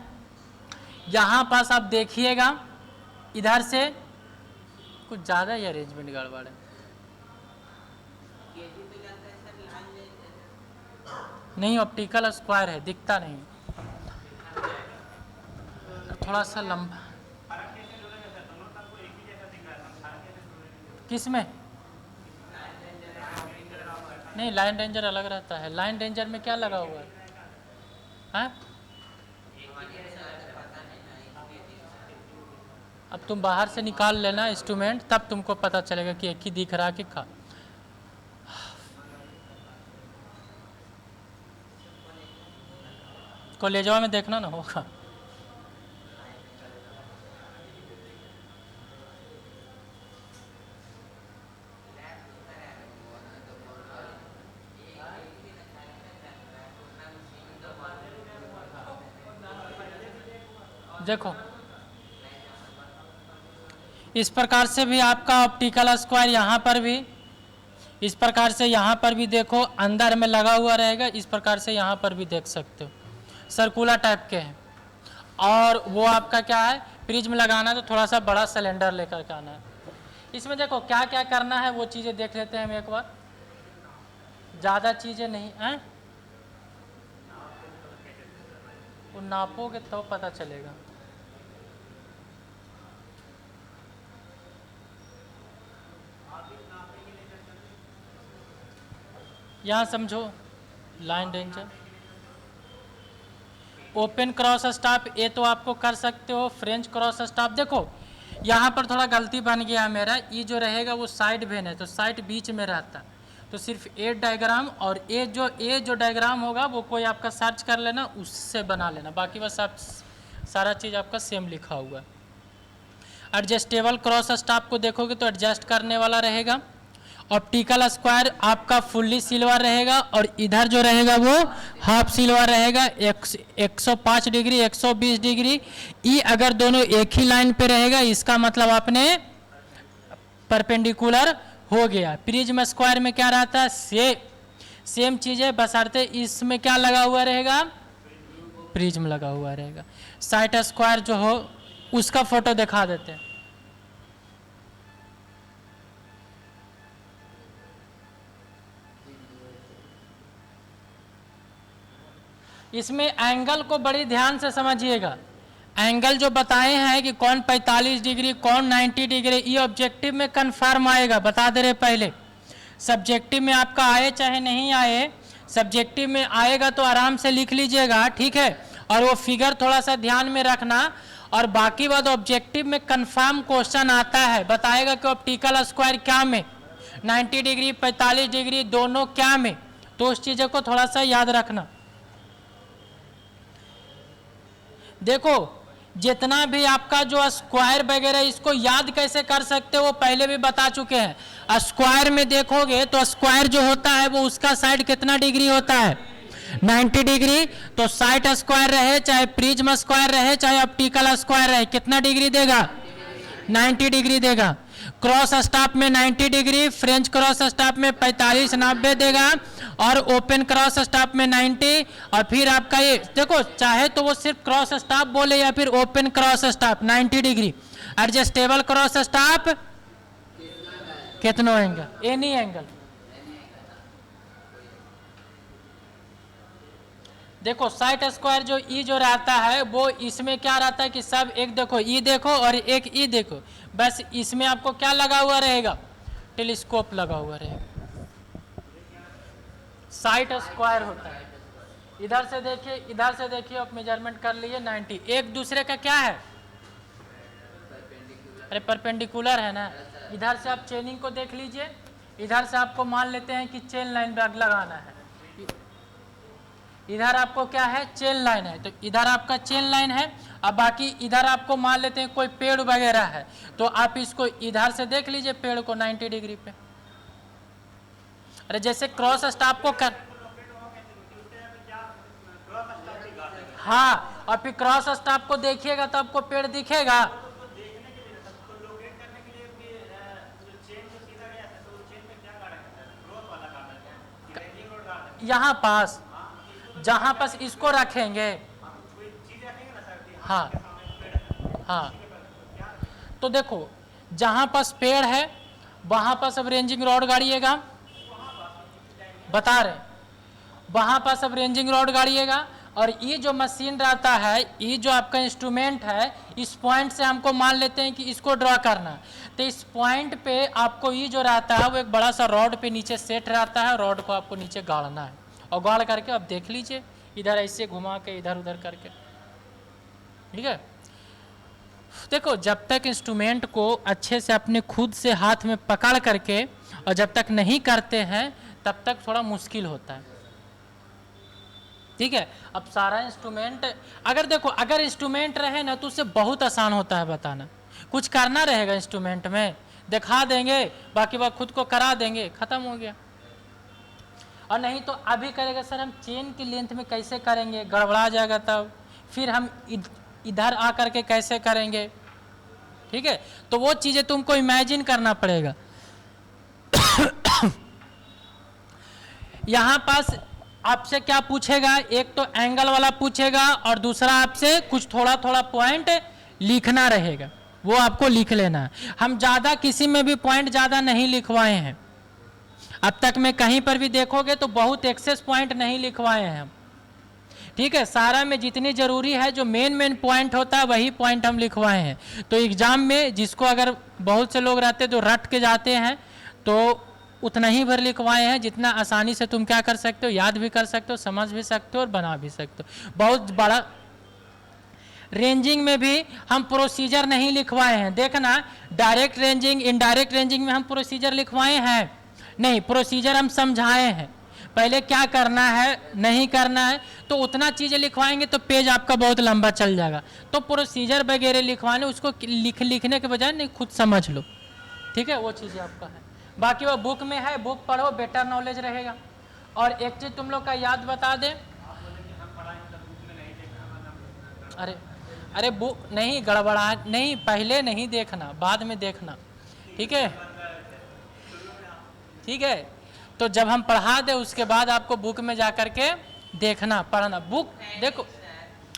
Speaker 1: यहाँ पास आप देखिएगा इधर से कुछ ज़्यादा ही अरेंजमेंट गड़बड़ है। नहीं ऑप्टिकल स्क्वायर है, दिखता नहीं, थोड़ा सा लंबा। किस में? नहीं लाइन रेंजर अलग रहता है। लाइन रेंजर में क्या लगा हुआ है? हाँ? अब तुम बाहर से निकाल लेना इंस्ट्रूमेंट, तब तुमको पता चलेगा कि एक ही दिख रहा कि खा। कॉलेजवा में देखना ना होगा। देखो इस प्रकार से भी आपका ऑप्टिकल स्क्वायर यहाँ पर भी इस प्रकार से, यहाँ पर भी देखो अंदर में लगा हुआ रहेगा, इस प्रकार से यहाँ पर भी देख सकते हो, सर्कुलर टाइप के हैं। और वो आपका क्या है? प्रिज्म लगाना है तो थोड़ा सा बड़ा सिलेंडर लेकर के आना है। इसमें देखो क्या क्या करना है वो चीज़ें देख लेते हैं हम एक बार, ज़्यादा चीज़ें नहीं हैं। वो नापोगे तो पता चलेगा। यहाँ समझो line ranger, open cross staff ये तो आपको कर सकते हो। फ्रेंच क्रॉस स्टाफ देखो यहाँ पर थोड़ा गलती बन गया है मेरा, ये जो रहेगा वो साइड वेन है तो साइड बीच में रहता, तो सिर्फ ए डायग्राम और ए जो डायग्राम होगा वो कोई आपका सर्च कर लेना उससे बना लेना, बाकी बस आप सारा चीज़ आपका सेम लिखा हुआ है। एडजस्टेबल क्रॉस स्टाफ को देखोगे तो एडजस्ट करने वाला रहेगा। ऑप्टिकल स्क्वायर आपका फुल्ली सिल्वर रहेगा और इधर जो रहेगा वो हाफ सिल्वर रहेगा। 105 डिग्री 120 डिग्री ई अगर दोनों एक ही लाइन पे रहेगा इसका मतलब आपने परपेंडिकुलर हो गया। प्रिज्म स्क्वायर में क्या रहता है, सेम चीज़ है, बशर्ते इसमें क्या लगा हुआ रहेगा, प्रिज्म लगा हुआ रहेगा। साइट स्क्वायर जो हो उसका फोटो दिखा देते हैं। इसमें एंगल को बड़ी ध्यान से समझिएगा। एंगल जो बताए हैं कि कौन 45 डिग्री कौन 90 डिग्री, ये ऑब्जेक्टिव में कंफर्म आएगा, बता दे रहे पहले। सब्जेक्टिव में आपका आए चाहे नहीं आए, सब्जेक्टिव में आएगा तो आराम से लिख लीजिएगा, ठीक है। और वो फिगर थोड़ा सा ध्यान में रखना। और बाकी बात ऑब्जेक्टिव में कंफर्म क्वेश्चन आता है, बताएगा कि ऑप्टिकल स्क्वायर क्या में, 90 डिग्री 45 डिग्री दोनों क्या में, तो उस चीज़ों को थोड़ा सा याद रखना। देखो जितना भी आपका जो स्क्वायर वगैरह इसको याद कैसे कर सकते हो वो पहले भी बता चुके हैं। स्क्वायर में देखोगे तो स्क्वायर जो होता है वो उसका साइड कितना डिग्री होता है, 90 डिग्री। तो साइट स्क्वायर रहे चाहे प्रिज्म स्क्वायर रहे चाहे ऑप्टिकल स्क्वायर रहे कितना डिग्री देगा, 90 डिग्री देगा। क्रॉस स्टाफ में 90 डिग्री, फ्रेंच क्रॉस स्टाफ में 45 90 देगा और ओपन क्रॉस स्टाफ में 90। और फिर आपका ये देखो चाहे तो वो सिर्फ क्रॉस स्टाफ बोले या फिर open cross staff 90 degree. Adjustable cross staff कितना एंगल, एनी एंगल। देखो साइट स्क्वायर जो ई जो रहता है वो इसमें क्या रहता है कि सब एक देखो ई देखो और एक ई देखो, बस इसमें आपको क्या लगा हुआ रहेगा, टेलीस्कोप लगा हुआ रहेगा। साइट स्क्वायर होता है। इधर से देखिए इधर से देखिए, आप मेजरमेंट कर लिए 90, एक दूसरे का क्या है, अरे परपेंडिकुलर है ना। इधर से आप चेनिंग को देख लीजिए, इधर से आपको मान लेते हैं कि चेन लाइन लगाना है, इधर आपको क्या है चेन लाइन है, तो इधर आपका चेन लाइन है। अब बाकी इधर आपको मान लेते हैं कोई पेड़ वगैरह है तो आप इसको इधर से देख लीजिए पेड़ को 90 डिग्री पे। अरे जैसे क्रॉस स्टाफ को कर, हाँ, और फिर क्रॉस स्टाफ को देखिएगा तो आपको पेड़ दिखेगा। यहाँ पास जहाँ पास इसको रखेंगे, हाँ हाँ, तो देखो जहाँ पास पेड़ है वहाँ पास अब रेंजिंग रॉड गाड़िएगा, बता रहे वहाँ पास अब रेंजिंग रॉड गाड़िएगा। और ये जो मशीन रहता है, ये जो आपका इंस्ट्रूमेंट है, इस पॉइंट से हमको मान लेते हैं कि इसको ड्रॉ करना, तो इस पॉइंट पे आपको ये जो रहता है वो एक बड़ा सा रॉड पे नीचे सेट रहता है, रॉड को आपको नीचे गाड़ना है और गाड़ करके आप देख लीजिए इधर ऐसे घुमा के इधर उधर करके, ठीक है। देखो जब तक इंस्ट्रूमेंट को अच्छे से अपने खुद से हाथ में पकड़ करके और जब तक नहीं करते हैं तब तक थोड़ा मुश्किल होता है, ठीक है। अब सारा इंस्ट्रूमेंट अगर देखो अगर इंस्ट्रूमेंट रहे ना तो उससे बहुत आसान होता है बताना, कुछ करना रहेगा इंस्ट्रूमेंट में दिखा देंगे, बाकी बात खुद को करा देंगे, खत्म हो गया। और नहीं तो अभी करेगा सर हम चेन की लेंथ में कैसे करेंगे, गड़बड़ा जाएगा, तब फिर हम इधर आकर के कैसे करेंगे, ठीक है। तो वो चीज़ें तुमको इमेजिन करना पड़ेगा। यहाँ पास आपसे क्या पूछेगा, एक तो एंगल वाला पूछेगा और दूसरा आपसे कुछ थोड़ा थोड़ा पॉइंट लिखना रहेगा, वो आपको लिख लेना है। हम ज़्यादा किसी में भी पॉइंट ज़्यादा नहीं लिखवाए हैं, अब तक में कहीं पर भी देखोगे तो बहुत एक्सेस पॉइंट नहीं लिखवाए हैं हम, ठीक है, सारा में जितनी जरूरी है जो मेन पॉइंट होता है वही पॉइंट हम लिखवाए हैं। तो एग्जाम में जिसको अगर बहुत से लोग रहते जो रट के जाते हैं तो उतना ही भर लिखवाए हैं जितना आसानी से तुम क्या कर सकते हो, याद भी कर सकते हो, समझ भी सकते हो और बना भी सकते हो। बहुत बड़ा रेंजिंग में भी हम प्रोसीजर नहीं लिखवाए हैं, देखना डायरेक्ट रेंजिंग इनडायरेक्ट रेंजिंग में हम प्रोसीजर लिखवाए हैं नहीं, प्रोसीजर हम समझाए हैं पहले क्या करना है नहीं करना है, तो उतना चीज़ें लिखवाएंगे तो पेज आपका बहुत लंबा चल जाएगा। तो प्रोसीजर वगैरह लिखवाने उसको लिखने के बजाय नहीं खुद समझ लो, ठीक है, वो चीज़ें आपका है। बाकी वो बुक में है, बुक पढ़ो, बेटर नॉलेज रहेगा। और एक चीज़ तुम लोग का याद बता दें, अरे बुक नहीं गड़बड़ा नहीं, पहले नहीं देखना बाद में देखना, ठीक है ठीक है। तो जब हम पढ़ा दे उसके बाद आपको बुक में जा कर के देखना पढ़ना। बुक देखो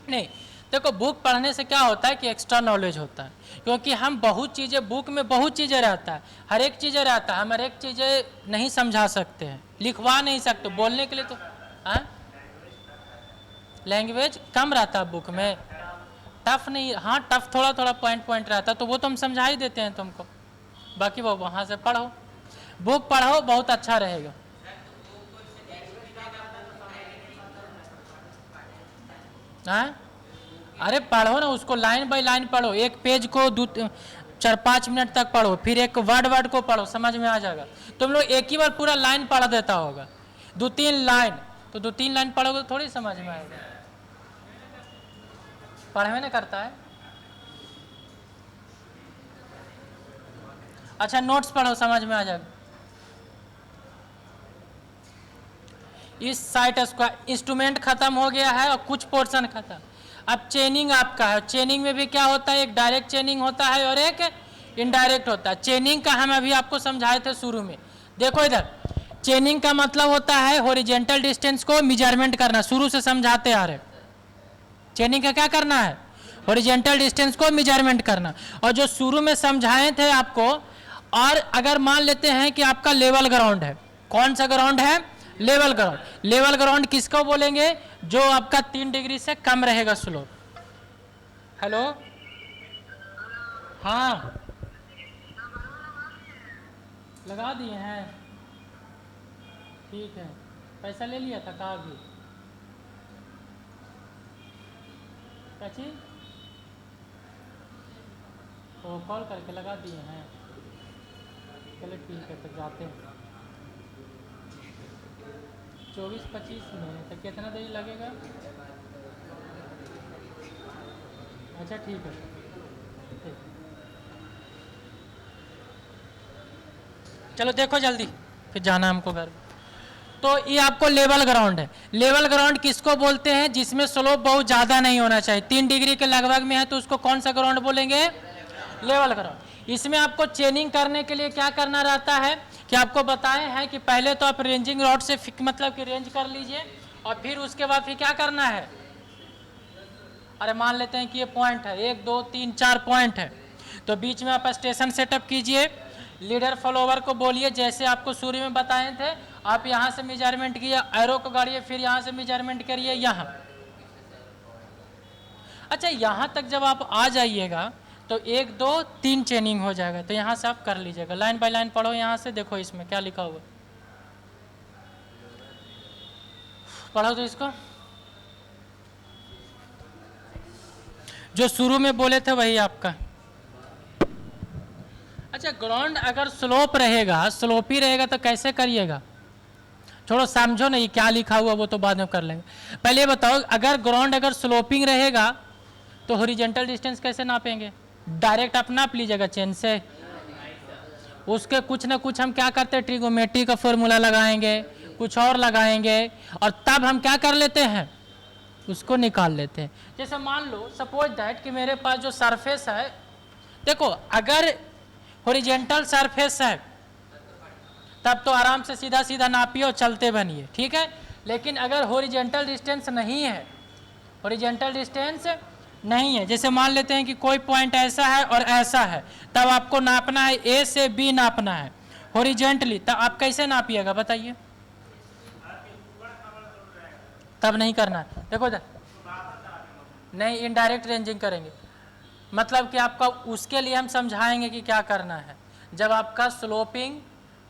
Speaker 1: नहीं, देखो बुक पढ़ने से क्या होता है कि एक्स्ट्रा नॉलेज होता है, क्योंकि हम बहुत चीज़ें बुक में बहुत चीज़ें रहता है, हर एक चीज़ें रहता है, हम हर एक चीज़ें नहीं समझा सकते हैं, लिखवा नहीं सकते, बोलने के लिए तो लैंग्वेज कम रहता है बुक में, टफ नहीं, हाँ टफ थोड़ा थोड़ा पॉइंट रहता है, तो वो तो हम समझा ही देते हैं तुमको, बाकी वो वहाँ से पढ़ो, बुक पढ़ो बहुत अच्छा रहेगा। अरे पढ़ो ना उसको, लाइन बाय लाइन पढ़ो, एक पेज को 4-5 मिनट तक पढ़ो, फिर एक वर्ड को पढ़ो, समझ में आ जाएगा। तुम लोग एक ही बार पूरा लाइन पढ़ देता होगा, 2-3 लाइन, तो 2-3 लाइन पढ़ोगे तो थोड़ी समझ में आएगा, पढ़वे ना करता है। अच्छा नोट्स पढ़ो, समझ में आ जाएगा। इस साइट का इंस्ट्रूमेंट खत्म हो गया है और कुछ पोर्शन खत्म, अब चेनिंग आपका है। चेनिंग में भी क्या होता है, एक डायरेक्ट चेनिंग होता है और एक इनडायरेक्ट होता है। चेनिंग का हम अभी आपको समझाए थे शुरू में, देखो इधर, चेनिंग का मतलब होता है हॉरिजॉन्टल डिस्टेंस को मेजरमेंट करना, शुरू से समझाते आ रहे। चेनिंग का क्या करना है, हॉरिजॉन्टल डिस्टेंस को मेजरमेंट करना। और जो शुरू में समझाए थे आपको, और अगर मान लेते हैं कि आपका लेवल ग्राउंड है, कौन सा ग्राउंड है, लेवल ग्राउंड। लेवल ग्राउंड किसको बोलेंगे, जो आपका 3 डिग्री से कम रहेगा स्लोप। हेलो हाँ लगा दिए हैं, ठीक है, पैसा ले लिया था कहा भी कैची, तो कॉल करके लगा दिए हैं, चलो ठीक है तो जाते हैं। 24-25 में तो कितना देरी लगेगा, अच्छा ठीक है ठीक। चलो देखो जल्दी, फिर जाना हमको घर। तो ये आपको लेवल ग्राउंड है। लेवल ग्राउंड किसको बोलते हैं, जिसमें स्लोप बहुत ज़्यादा नहीं होना चाहिए, 3 डिग्री के लगभग में है, तो उसको कौन सा ग्राउंड बोलेंगे, लेवल ग्राउंड। इसमें आपको चेनिंग करने के लिए क्या करना रहता है कि आपको बताए हैं कि पहले तो आप रेंजिंग रॉड से मतलब कि रेंज कर लीजिए, और फिर उसके बाद फिर क्या करना है, अरे मान लेते हैं कि ये पॉइंट है, 1 2 3 4 पॉइंट है, तो बीच में आप स्टेशन सेटअप कीजिए, लीडर फॉलोवर को बोलिए जैसे आपको शुरू में बताए थे, आप यहाँ से मेजरमेंट किए, एरो को गाड़िए, फिर यहाँ से मेजरमेंट करिए यहाँ। अच्छा यहाँ तक जब आप आ जाइएगा तो 1 2 3 चेनिंग हो जाएगा, तो यहाँ से आप कर लीजिएगा, लाइन बाय लाइन पढ़ो। यहाँ से देखो इसमें क्या लिखा हुआ, पढ़ो तो इसको, जो शुरू में बोले थे वही आपका। अच्छा ग्राउंड अगर स्लोप रहेगा, स्लोपी रहेगा तो कैसे करिएगा, छोड़ो समझो नहीं क्या लिखा हुआ वो तो बाद में कर लेंगे। पहले बताओ अगर ग्राउंड अगर स्लोपिंग रहेगा तो हॉरिजॉन्टल डिस्टेंस कैसे नापेंगे, डायरेक्ट आप नाप लीजिएगा चेन से, उसके कुछ ना कुछ हम क्या करते हैं, ट्रिगोमेट्री का फॉर्मूला लगाएंगे, कुछ और लगाएंगे, और तब हम क्या कर लेते हैं, उसको निकाल लेते हैं। जैसे मान लो सपोज दैट कि मेरे पास जो सरफेस है, देखो अगर हॉरिजॉन्टल सरफेस है तब तो आराम से सीधा सीधा नापिए और चलते बनिए, ठीक है। लेकिन अगर हॉरिजॉन्टल डिस्टेंस नहीं है, हॉरिजॉन्टल डिस्टेंस नहीं है, जैसे मान लेते हैं कि कोई पॉइंट ऐसा है और ऐसा है, तब आपको नापना है ए से बी नापना है हॉरिजॉन्टली, तब आप कैसे नापिएगा बताइए, तब नहीं करना है। देखो नहीं, इनडायरेक्ट रेंजिंग करेंगे, मतलब कि आपका उसके लिए हम समझाएंगे कि क्या करना है। जब आपका स्लोपिंग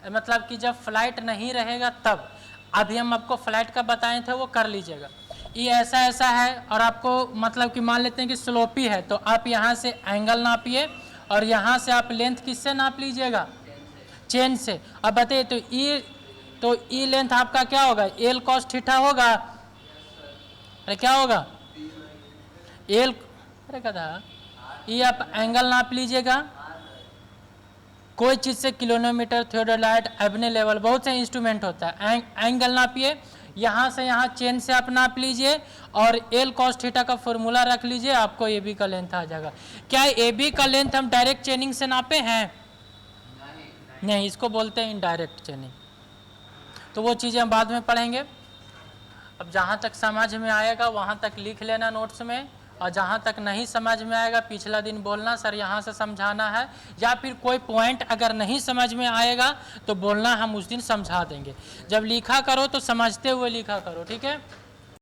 Speaker 1: मतलब कि जब फ्लाइट नहीं रहेगा तब, अभी हम आपको फ्लाइट का बताए थे वो कर लीजिएगा। ये ऐसा ऐसा है और आपको मतलब कि मान लेते हैं कि स्लोपी है, तो आप यहाँ से एंगल नापिए और यहाँ से आप लेंथ किससे नाप लीजिएगा, चेन से। अब बताइए तो ई लेंथ आपका क्या होगा, एल कॉस थीटा होगा। अरे क्या होगा, एल, अरे क्या था, ये आप एंगल नाप लीजिएगा, कोई चीज़ से किलोमीटर, थियोडोलाइट, एबने लेवल, बहुत से इंस्ट्रूमेंट होता है। एंगल नापिए, यहाँ से यहाँ चेन से आप नाप लीजिए और एल कॉस थीटा का फॉर्मूला रख लीजिए, आपको ए बी का लेंथ आ जाएगा। क्या ए बी का लेंथ हम डायरेक्ट चेनिंग से नापे हैं? नहीं, इसको बोलते हैं इनडायरेक्ट चेनिंग। तो वो चीज़ें हम बाद में पढ़ेंगे। अब जहाँ तक समझ में आएगा वहाँ तक लिख लेना नोट्स में, और जहाँ तक नहीं समझ में आएगा पिछला दिन बोलना सर यहाँ से समझाना है, या फिर कोई पॉइंट अगर नहीं समझ में आएगा तो बोलना, हम उस दिन समझा देंगे। जब लिखा करो तो समझते हुए लिखा करो, ठीक है।